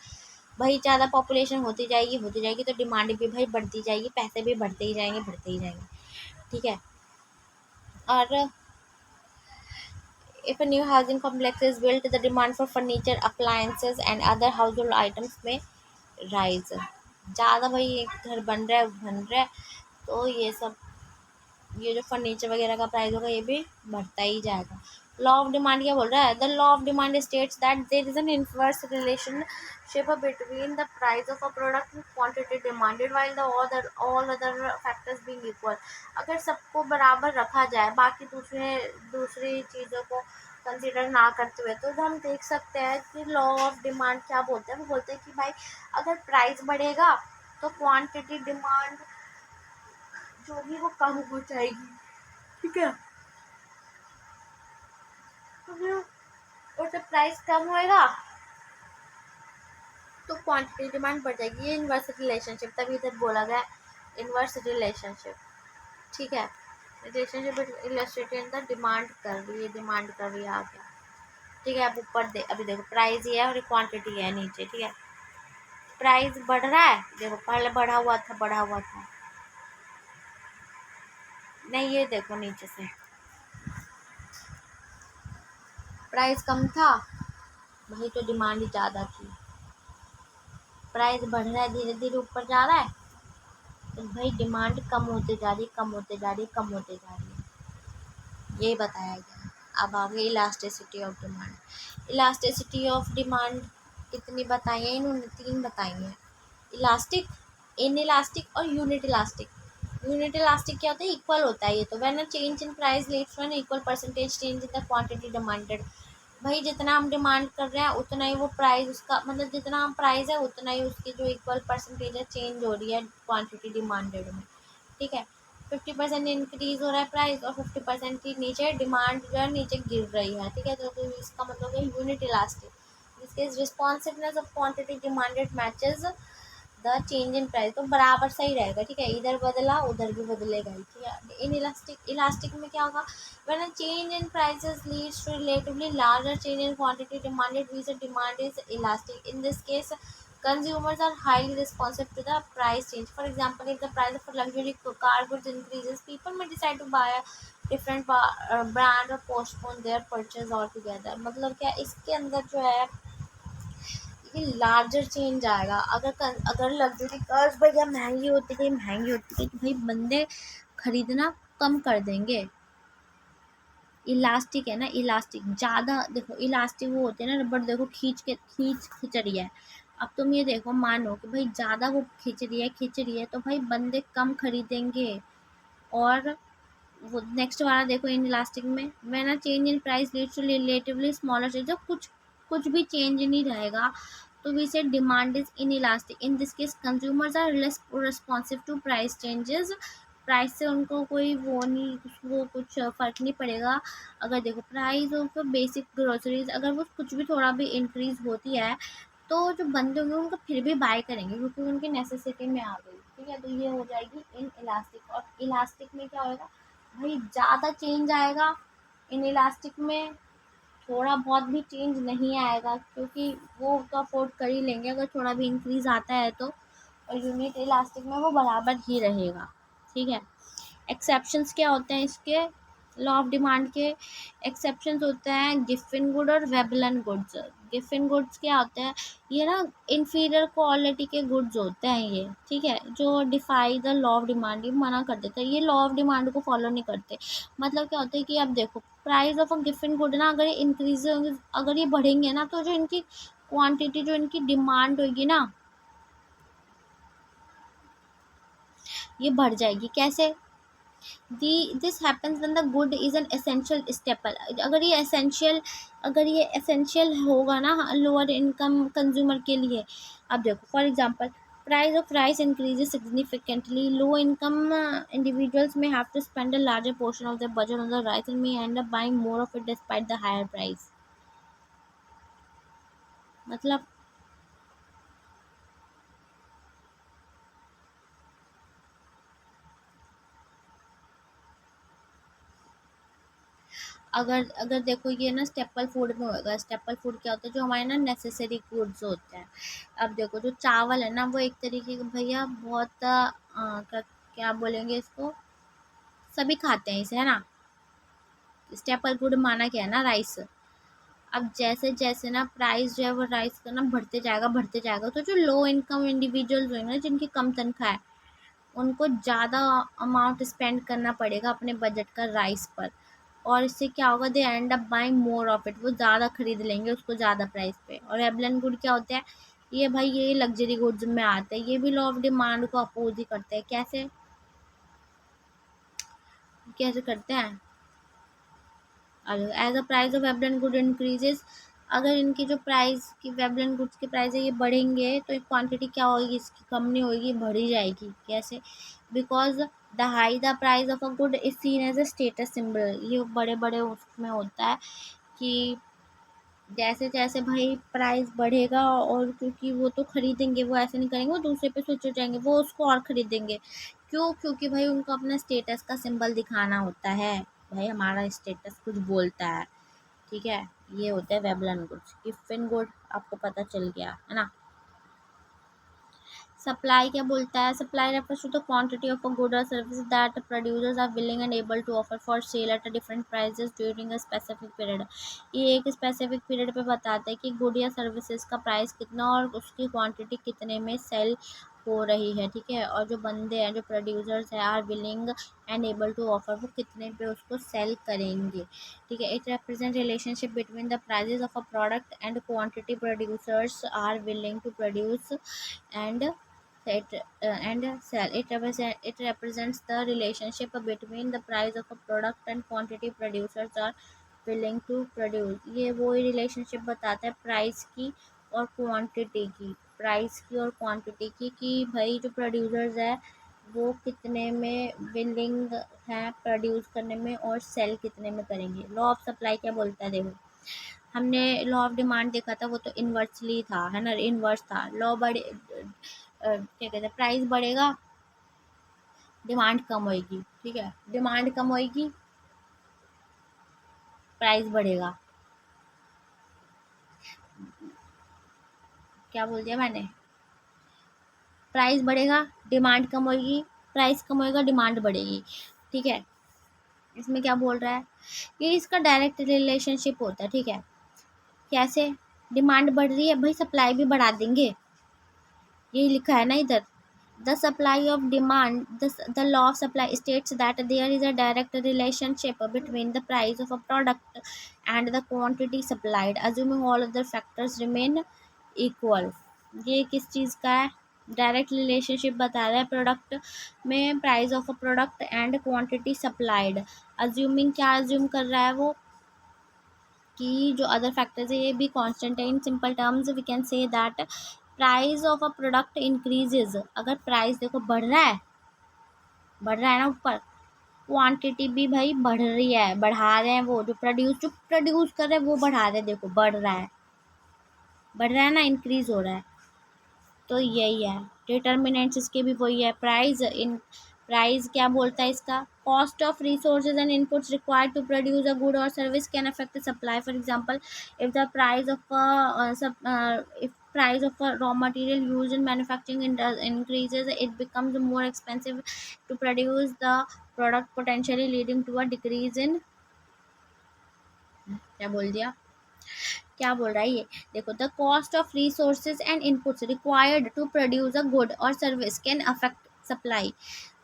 भाई ज़्यादा पॉपुलेशन होती जाएगी तो डिमांड भी भाई बढ़ती जाएगी, पैसे भी बढ़ते ही जाएंगे, बढ़ते ही जाएंगे। ठीक है, और if a new housing complex is built, the demand for furniture, appliances and other household items may rise. ज़्यादा भाई एक घर बन रहा है तो ये जो फर्नीचर वगैरह का प्राइस होगा, ये भी बढ़ता ही जाएगा। लॉ ऑफ डिमांड क्या बोल रहा है? The law of demand states that there is an inverse relationship between the price of a product and quantity demanded while the all other factors being equal. अगर सबको बराबर रखा जाए, बाकी दूसरी चीज़ों को कंसिडर ना करते हुए, तो हम देख सकते हैं कि लॉ ऑफ डिमांड क्या बोलते हैं। वो बोलते हैं कि भाई अगर प्राइस बढ़ेगा तो क्वांटिटी डिमांड जो भी वो कम हो जाएगी। ठीक है, और जब प्राइस कम होएगा तो क्वांटिटी डिमांड बढ़ जाएगी। ये इन्वर्स रिलेशनशिप, तभी इधर बोला गया इन्वर्स रिलेशनशिप। ठीक है, रिलेशनशिप इलस्ट्रेटेड द डिमांड कर रही है आगे। ठीक है, अब ऊपर अभी देखो प्राइस ये है और क्वांटिटी है नीचे। ठीक है, प्राइस बढ़ रहा है, देखो पहले बढ़ा हुआ था, नहीं ये देखो नीचे से प्राइस कम था भाई, तो डिमांड ज़्यादा थी। प्राइस बढ़ रहा है, धीरे धीरे ऊपर जा रहा है, तो भाई डिमांड कम होते जा रही है। ये बताया गया है। अब आगे elasticity of demand. Elasticity of demand कितनी बताई है इन्होंने? 3 बताई हैं। इलास्टिक, इन इलास्टिक और यूनिट इलास्टिक। यूनिट इलास्टिक क्या होता है? इक्वल होता है ये तो। When a change in price leads to an equal percentage change in the quantity demanded. भाई जितना हम डिमांड कर रहे हैं उतना ही वो प्राइस, उसका मतलब जितना हम प्राइस है उतना ही उसकी जो इक्वल परसेंटेज है चेंज हो रही है क्वांटिटी डिमांडेड में। ठीक है, 50% इंक्रीज हो रहा है प्राइस और 50% की नीचे डिमांड जो है नीचे गिर रही है। ठीक है, तो इसका मतलब है यूनिट इलास्टिक। इसके responsiveness of quantity demanded matches the change in price, तो बराबर सही रहेगा। ठीक है, इधर बदला उधर भी बदलेगा ही। ठीक है, इन इलास्टिक में क्या होगा? When a change in prices leads to relatively larger change in quantity demanded, we say demand is elastic. In this case consumers are highly responsive to the price change. For example, if the price of a luxury car goods increases, people may decide to buy a different brand or postpone their purchase altogether. मतलब क्या इसके अंदर जो है, कि लार्जर चेंज आएगा। अगर लग्जरी कार्स भैया महंगी होती गई तो भाई बंदे खरीदना कम कर देंगे। इलास्टिक है ना, इलास्टिक ज़्यादा देखो, इलास्टिक वो होते हैं ना रबड़, देखो खींच रही है। अब तुम ये देखो, मानो कि भाई ज़्यादा वो खींच रही है तो भाई बंदे कम खरीदेंगे। और वो नेक्स्ट वाला देखो, इन इलास्टिक में when a change in price leads to relatively smaller change, जब कुछ भी चेंज नहीं रहेगा तो we say demand is inelastic. In this case consumers are less responsive to price changes. Price से उनको कोई वो नहीं, वो कुछ फ़र्क नहीं पड़ेगा। अगर देखो प्राइस ऑफ बेसिक ग्रोसरीज अगर वो कुछ भी थोड़ा भी इंक्रीज होती है तो जो बंदे होंगे उनको फिर भी बाय करेंगे क्योंकि उनकी नेसेसिटी में आ गई। ठीक है, तो ये हो जाएगी इन इलास्टिक। और इलास्टिक में क्या होगा भाई, ज़्यादा चेंज आएगा। इन इलास्टिक में थोड़ा बहुत भी चेंज नहीं आएगा क्योंकि वो तो अफोर्ड कर ही लेंगे अगर थोड़ा भी इंक्रीज आता है तो। और यूनिट इलास्टिक में वो बराबर ही रहेगा। ठीक है, एक्सेप्शंस क्या होते हैं इसके, लॉ ऑफ डिमांड के एक्सेप्शंस होते हैं गिफिन गुड और वेबलन गुड्स। गिफिन गुड्स क्या होते हैं, ये ना इन्फीरियर क्वालिटी के गुड्स होते हैं ये। ठीक है, जो defy the law of demand, ये मना कर देते हैं, ये लॉ ऑफ डिमांड को फॉलो नहीं करते। मतलब क्या होता है कि अब देखो price of a Giffen good ना, अगर ये इंक्रीज होंगे, अगर ये बढ़ेंगे ना तो जो इनकी क्वांटिटी, जो इनकी डिमांड होगी ना, ये बढ़ जाएगी। कैसे, the this happens when the good is an essential staple. अगर ये एसेंशियल होगा ना लोअर इनकम कंज्यूमर के लिए। अब देखो for example, price of rice increases significantly, low income individuals may have to spend a larger portion of their budget on the rice and may end up buying more of it despite the higher price। मतलब अगर अगर देखो ये ना स्टेपल फूड में होगा। स्टेपल फूड क्या होता है, जो हमारे ना नेसेसरी गुड्स होते हैं। अब देखो जो चावल है ना, वो एक तरीके का भैया बहुत क्या क्या बोलेंगे इसको, सभी खाते हैं इसे, है ना। स्टेपल फूड माना क्या है ना, राइस। अब जैसे जैसे ना प्राइस जो है वो राइस का ना बढ़ते जाएगा तो जो लो इनकम इंडिविजुअल्स होंगे ना, जिनकी कम तनख्वाह है, उनको ज़्यादा अमाउंट स्पेंड करना पड़ेगा अपने बजट का राइस पर। और इससे क्या होगा, they end up buying more of it, वो ज़्यादा खरीद लेंगे उसको ज़्यादा प्राइस पे। और एबलन गुड क्या होता है, ये भाई ये लग्जरी गुड्स में आते हैं, ये भी लॉ ऑफ डिमांड को अपोज ही करते हैं। कैसे कैसे करते हैं, as a price of Veblen good increases, अगर इनकी जो प्राइस की वेबलन गुड्स की प्राइस है ये बढ़ेंगे तो क्वांटिटी क्या होगी, इसकी कम नहीं होगी, बढ़ी जाएगी। कैसे, because the high the price of a good is seen as a status symbol. ये बड़े बड़े उसमें होता है कि जैसे जैसे भाई प्राइस बढ़ेगा, और क्योंकि वो तो खरीदेंगे, वो ऐसे नहीं करेंगे, वो दूसरे पे स्विच हो जाएंगे, वो उसको और खरीदेंगे। क्यों, क्योंकि भाई उनको अपना स्टेटस का सिंबल दिखाना होता है, भाई हमारा स्टेटस कुछ बोलता है। ठीक है, ये होता है वेबलन गुड्स। गिफिन गुड आपको पता चल गया है ना। सप्लाई क्या बोलता है, supply refers to the quantity of a good और service that producers are willing and able to offer for sale at a different prices during a specific period. ये एक स्पेसिफिक पीरियड पे बताता है कि गुड या सर्विसेज का प्राइस कितना और उसकी क्वांटिटी कितने में सेल हो रही है। ठीक है, और जो बंदे हैं, जो प्रोड्यूसर्स हैं, are willing and able to offer, वो कितने पे उसको सेल करेंगे। ठीक है, it represent relationship between the prices of a product and quantity producers are willing to produce and sell. It represents the relationship between the price of a product and quantity producers are willing to produce। ये वो ही रिलेशनशिप बताता है प्राइस की और क्वांटिटी की, प्राइस की और क्वांटिटी की, कि भाई जो प्रोड्यूसर्स है वो कितने में विलिंग है प्रोड्यूस करने में और सेल कितने में करेंगे। लॉ ऑफ सप्लाई क्या बोलता है, देखो हमने लॉ ऑफ डिमांड देखा था, वो तो इन्वर्सली था, है ना, इन्वर्स था। लॉ बढ़े क्या कहते हैं, प्राइस बढ़ेगा, डिमांड कम होएगी। ठीक है, डिमांड कम होएगी, प्राइस बढ़ेगा। क्या बोल दिया मैंने, प्राइस बढ़ेगा, डिमांड कम होएगी, प्राइस कम होएगा, डिमांड बढ़ेगी। ठीक है, इसमें क्या बोल रहा है, ये इसका डायरेक्ट रिलेशनशिप होता है। ठीक है, कैसे, डिमांड बढ़ रही है भाई, सप्लाई भी बढ़ा देंगे, यही लिखा है ना इधर। The supply of demand, the law of supply states that there is a direct relationship between the price of a product and the quantity supplied assuming all other factors remain equal. ये किस चीज़ का है? डायरेक्ट रिलेशनशिप बता रहा है प्रोडक्ट में, price of a product and quantity supplied. Assuming क्या अज्यूम कर रहा है वो, कि जो अदर फैक्टर्स है ये भी कांस्टेंट है। In simple terms we can say that price of a product increases, अगर प्राइस देखो बढ़ रहा है ना ऊपर, क्वांटिटी भी भाई बढ़ रही है, बढ़ा रहे हैं वो जो प्रोड्यूस कर रहे हैं वो बढ़ा रहे हैं, देखो बढ़ रहा है ना, इंक्रीज हो रहा है। तो यही है डिटर्मिनेंट्स, इसके भी वही है। प्राइस क्या बोलता है इसका, cost of resources and inputs required to produce a good और service can affect supply. For example, if the price of if price of a raw material used in manufacturing increases, it becomes more expensive to produce the product, potentially leading to a decrease in, क्या बोल दिया, क्या बोल रहा है ये, देखो, the cost of resources and inputs required to produce a good और सर्विस कैन अफेक्ट सप्लाई।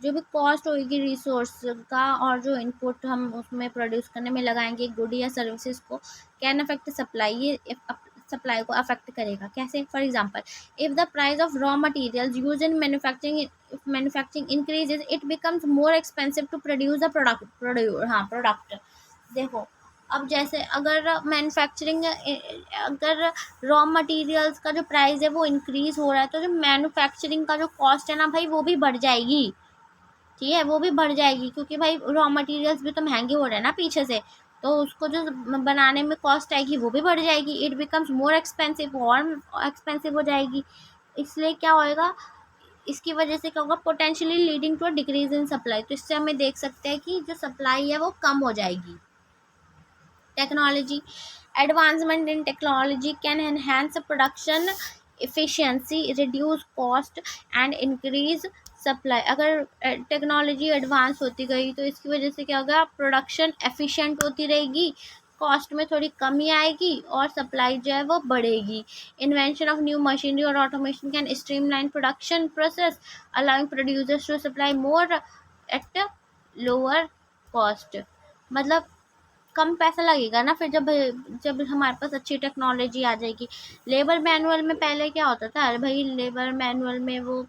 जो भी कॉस्ट होगी रिसोर्स का और जो इनपुट हम उसमें प्रोड्यूस करने में लगाएंगे गुड या सर्विसेज को, कैन अफेक्ट सप्लाई, ये सप्लाई को अफेक्ट करेगा। कैसे? For example, if the price of raw materials use in manufacturing increases, it becomes more expensive to produce a product. देखो, अब जैसे अगर मैन्युफैक्चरिंग, अगर रॉ मटेरियल्स का जो प्राइस है वो इंक्रीज हो रहा है, तो जो मैन्युफैक्चरिंग का जो कॉस्ट है ना भाई वो भी बढ़ जाएगी। ठीक है, वो भी बढ़ जाएगी, क्योंकि भाई रॉ मटेरियल्स भी तो महंगे हो रहे हैं ना पीछे से, तो उसको जो बनाने में कॉस्ट आएगी वो भी बढ़ जाएगी। इट बिकम्स मोर एक्सपेंसिव, और एक्सपेंसिव हो जाएगी। इसलिए क्या होएगा, इसकी वजह से क्या होगा, potentially leading to a decrease in supply. तो इससे हमें देख सकते हैं कि जो सप्लाई है वो कम हो जाएगी। Technology, advancement in technology can enhance production efficiency, reduce cost and increase supply. अगर टेक्नोलॉजी एडवांस होती गई तो इसकी वजह से क्या होगा, प्रोडक्शन एफिशिएंट होती रहेगी, कॉस्ट में थोड़ी कमी आएगी और सप्लाई जो है वो बढ़ेगी। इन्वेंशन ऑफ न्यू मशीनरी और automation can streamline production process, allowing producers to supply more at lower cost. मतलब कम पैसा लगेगा ना फिर, जब जब हमारे पास अच्छी टेक्नोलॉजी आ जाएगी। लेबर मैनुअल में पहले क्या होता था, अरे भाई लेबर मैनुअल में वो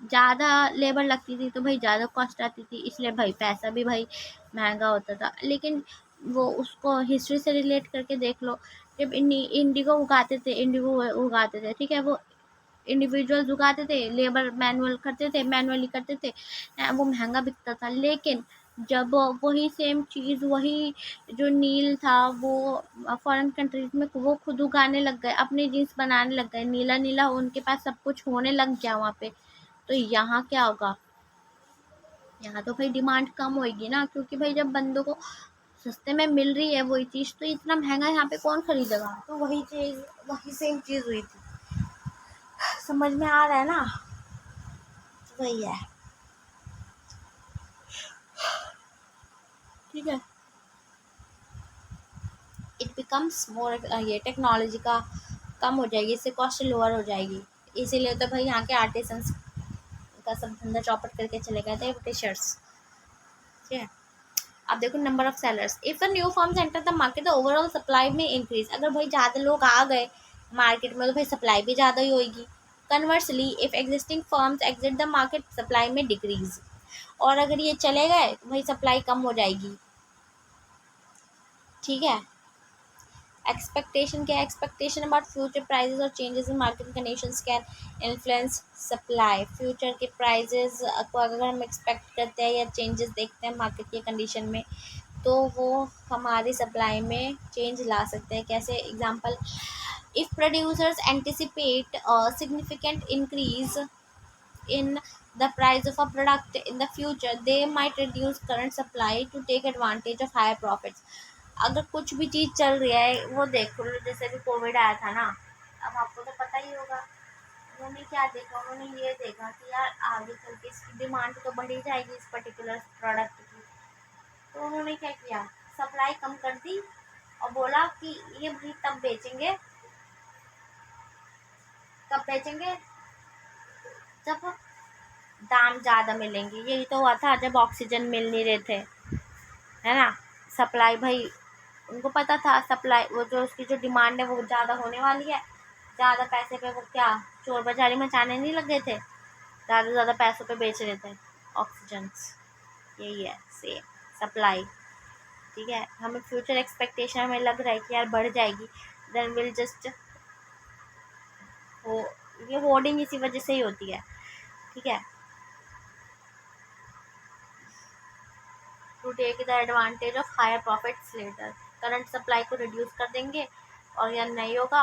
ज़्यादा लेबर लगती थी तो भाई ज़्यादा कॉस्ट आती थी, इसलिए भाई पैसा भी भाई महंगा होता था। लेकिन वो उसको हिस्ट्री से रिलेट करके देख लो, जब इंडिगो उगाते थे, ठीक है, वो इंडिविजुअल्स उगाते थे, लेबर मैनुअली करते थे, वो महंगा बिकता था। लेकिन जब वही सेम चीज़, वही जो नील था वो फॉरेन कंट्रीज में वो खुद उगाने लग गए, अपनी जीन्स बनाने लग गए, नीला नीला उनके पास सब कुछ होने लग गया वहाँ पे। तो यहाँ क्या होगा, यहाँ तो भाई डिमांड कम होएगी ना, क्योंकि भाई जब बंदों को सस्ते में मिल रही है वही चीज़, तो इतना महंगा यहाँ पे कौन खरीदेगा। तो वही चीज़, वही सेम चीज़ हुई थी। समझ में आ रहा है ना, वही है। ठीक है, इट बिकम्स मोर, ये टेक्नोलॉजी का कम हो जाएगी, इससे कॉस्ट लोअर हो जाएगी। इसीलिए तो भाई यहाँ के आर्टिसंस का सब धंधा चौपट करके चले गए थे ब्रिटिशर्स। ठीक है, अब देखो number of sellers, if the new firms enter the market the overall supply में इंक्रीज। अगर भाई ज़्यादा लोग आ गए मार्केट में तो भाई सप्लाई भी ज़्यादा ही होगी। Conversely, if existing firms exit the market, supply में डिक्रीज। और अगर ये चले गए तो भाई सप्लाई कम हो जाएगी। ठीक है, एक्सपेक्टेशन क्या है, एक्सपेक्टेशन अबाउट फ्यूचर प्राइजेस और changes in market conditions can influence supply. Future के प्राइजेस को अगर हम एक्सपेक्ट करते हैं या चेंजेस देखते हैं मार्केट के कंडीशन में, तो वो हमारी सप्लाई में चेंज ला सकते हैं। कैसे? Example, if producers anticipate significant increase in the price of a product in the future, they might reduce current supply to take advantage of higher profits। अगर कुछ भी चीज़ चल रही है, वो देखो जैसे भी कोविड आया था ना, अब आपको तो पता ही होगा, उन्होंने क्या देखा, उन्होंने ये देखा कि यार आगे चल के इसकी डिमांड तो बढ़ ही जाएगी इस पर्टिकुलर प्रोडक्ट की। तो उन्होंने क्या किया, सप्लाई कम कर दी और बोला कि ये भी तब बेचेंगे, कब बेचेंगे, जब दाम ज़्यादा मिलेंगे। यही तो हुआ था जब ऑक्सीजन मिल नहीं रहे थे, है ना। सप्लाई भाई, उनको पता था सप्लाई, वो जो उसकी जो डिमांड है वो ज़्यादा होने वाली है, ज़्यादा पैसे पे वो क्या चोर बाजारी मचाने नहीं लगे थे, ज़्यादा से ज़्यादा पैसों पे बेच रहे थे ऑक्सीजन। यही है सेम सप्लाई। ठीक है, हमें फ्यूचर एक्सपेक्टेशन हमें लग रहा है कि यार बढ़ जाएगी, देन विल जस्ट हो, ये होर्डिंग इसी वजह से ही होती है। ठीक है, to take the advantage of higher profits later, current supply को रिड्यूस कर देंगे और या नहीं होगा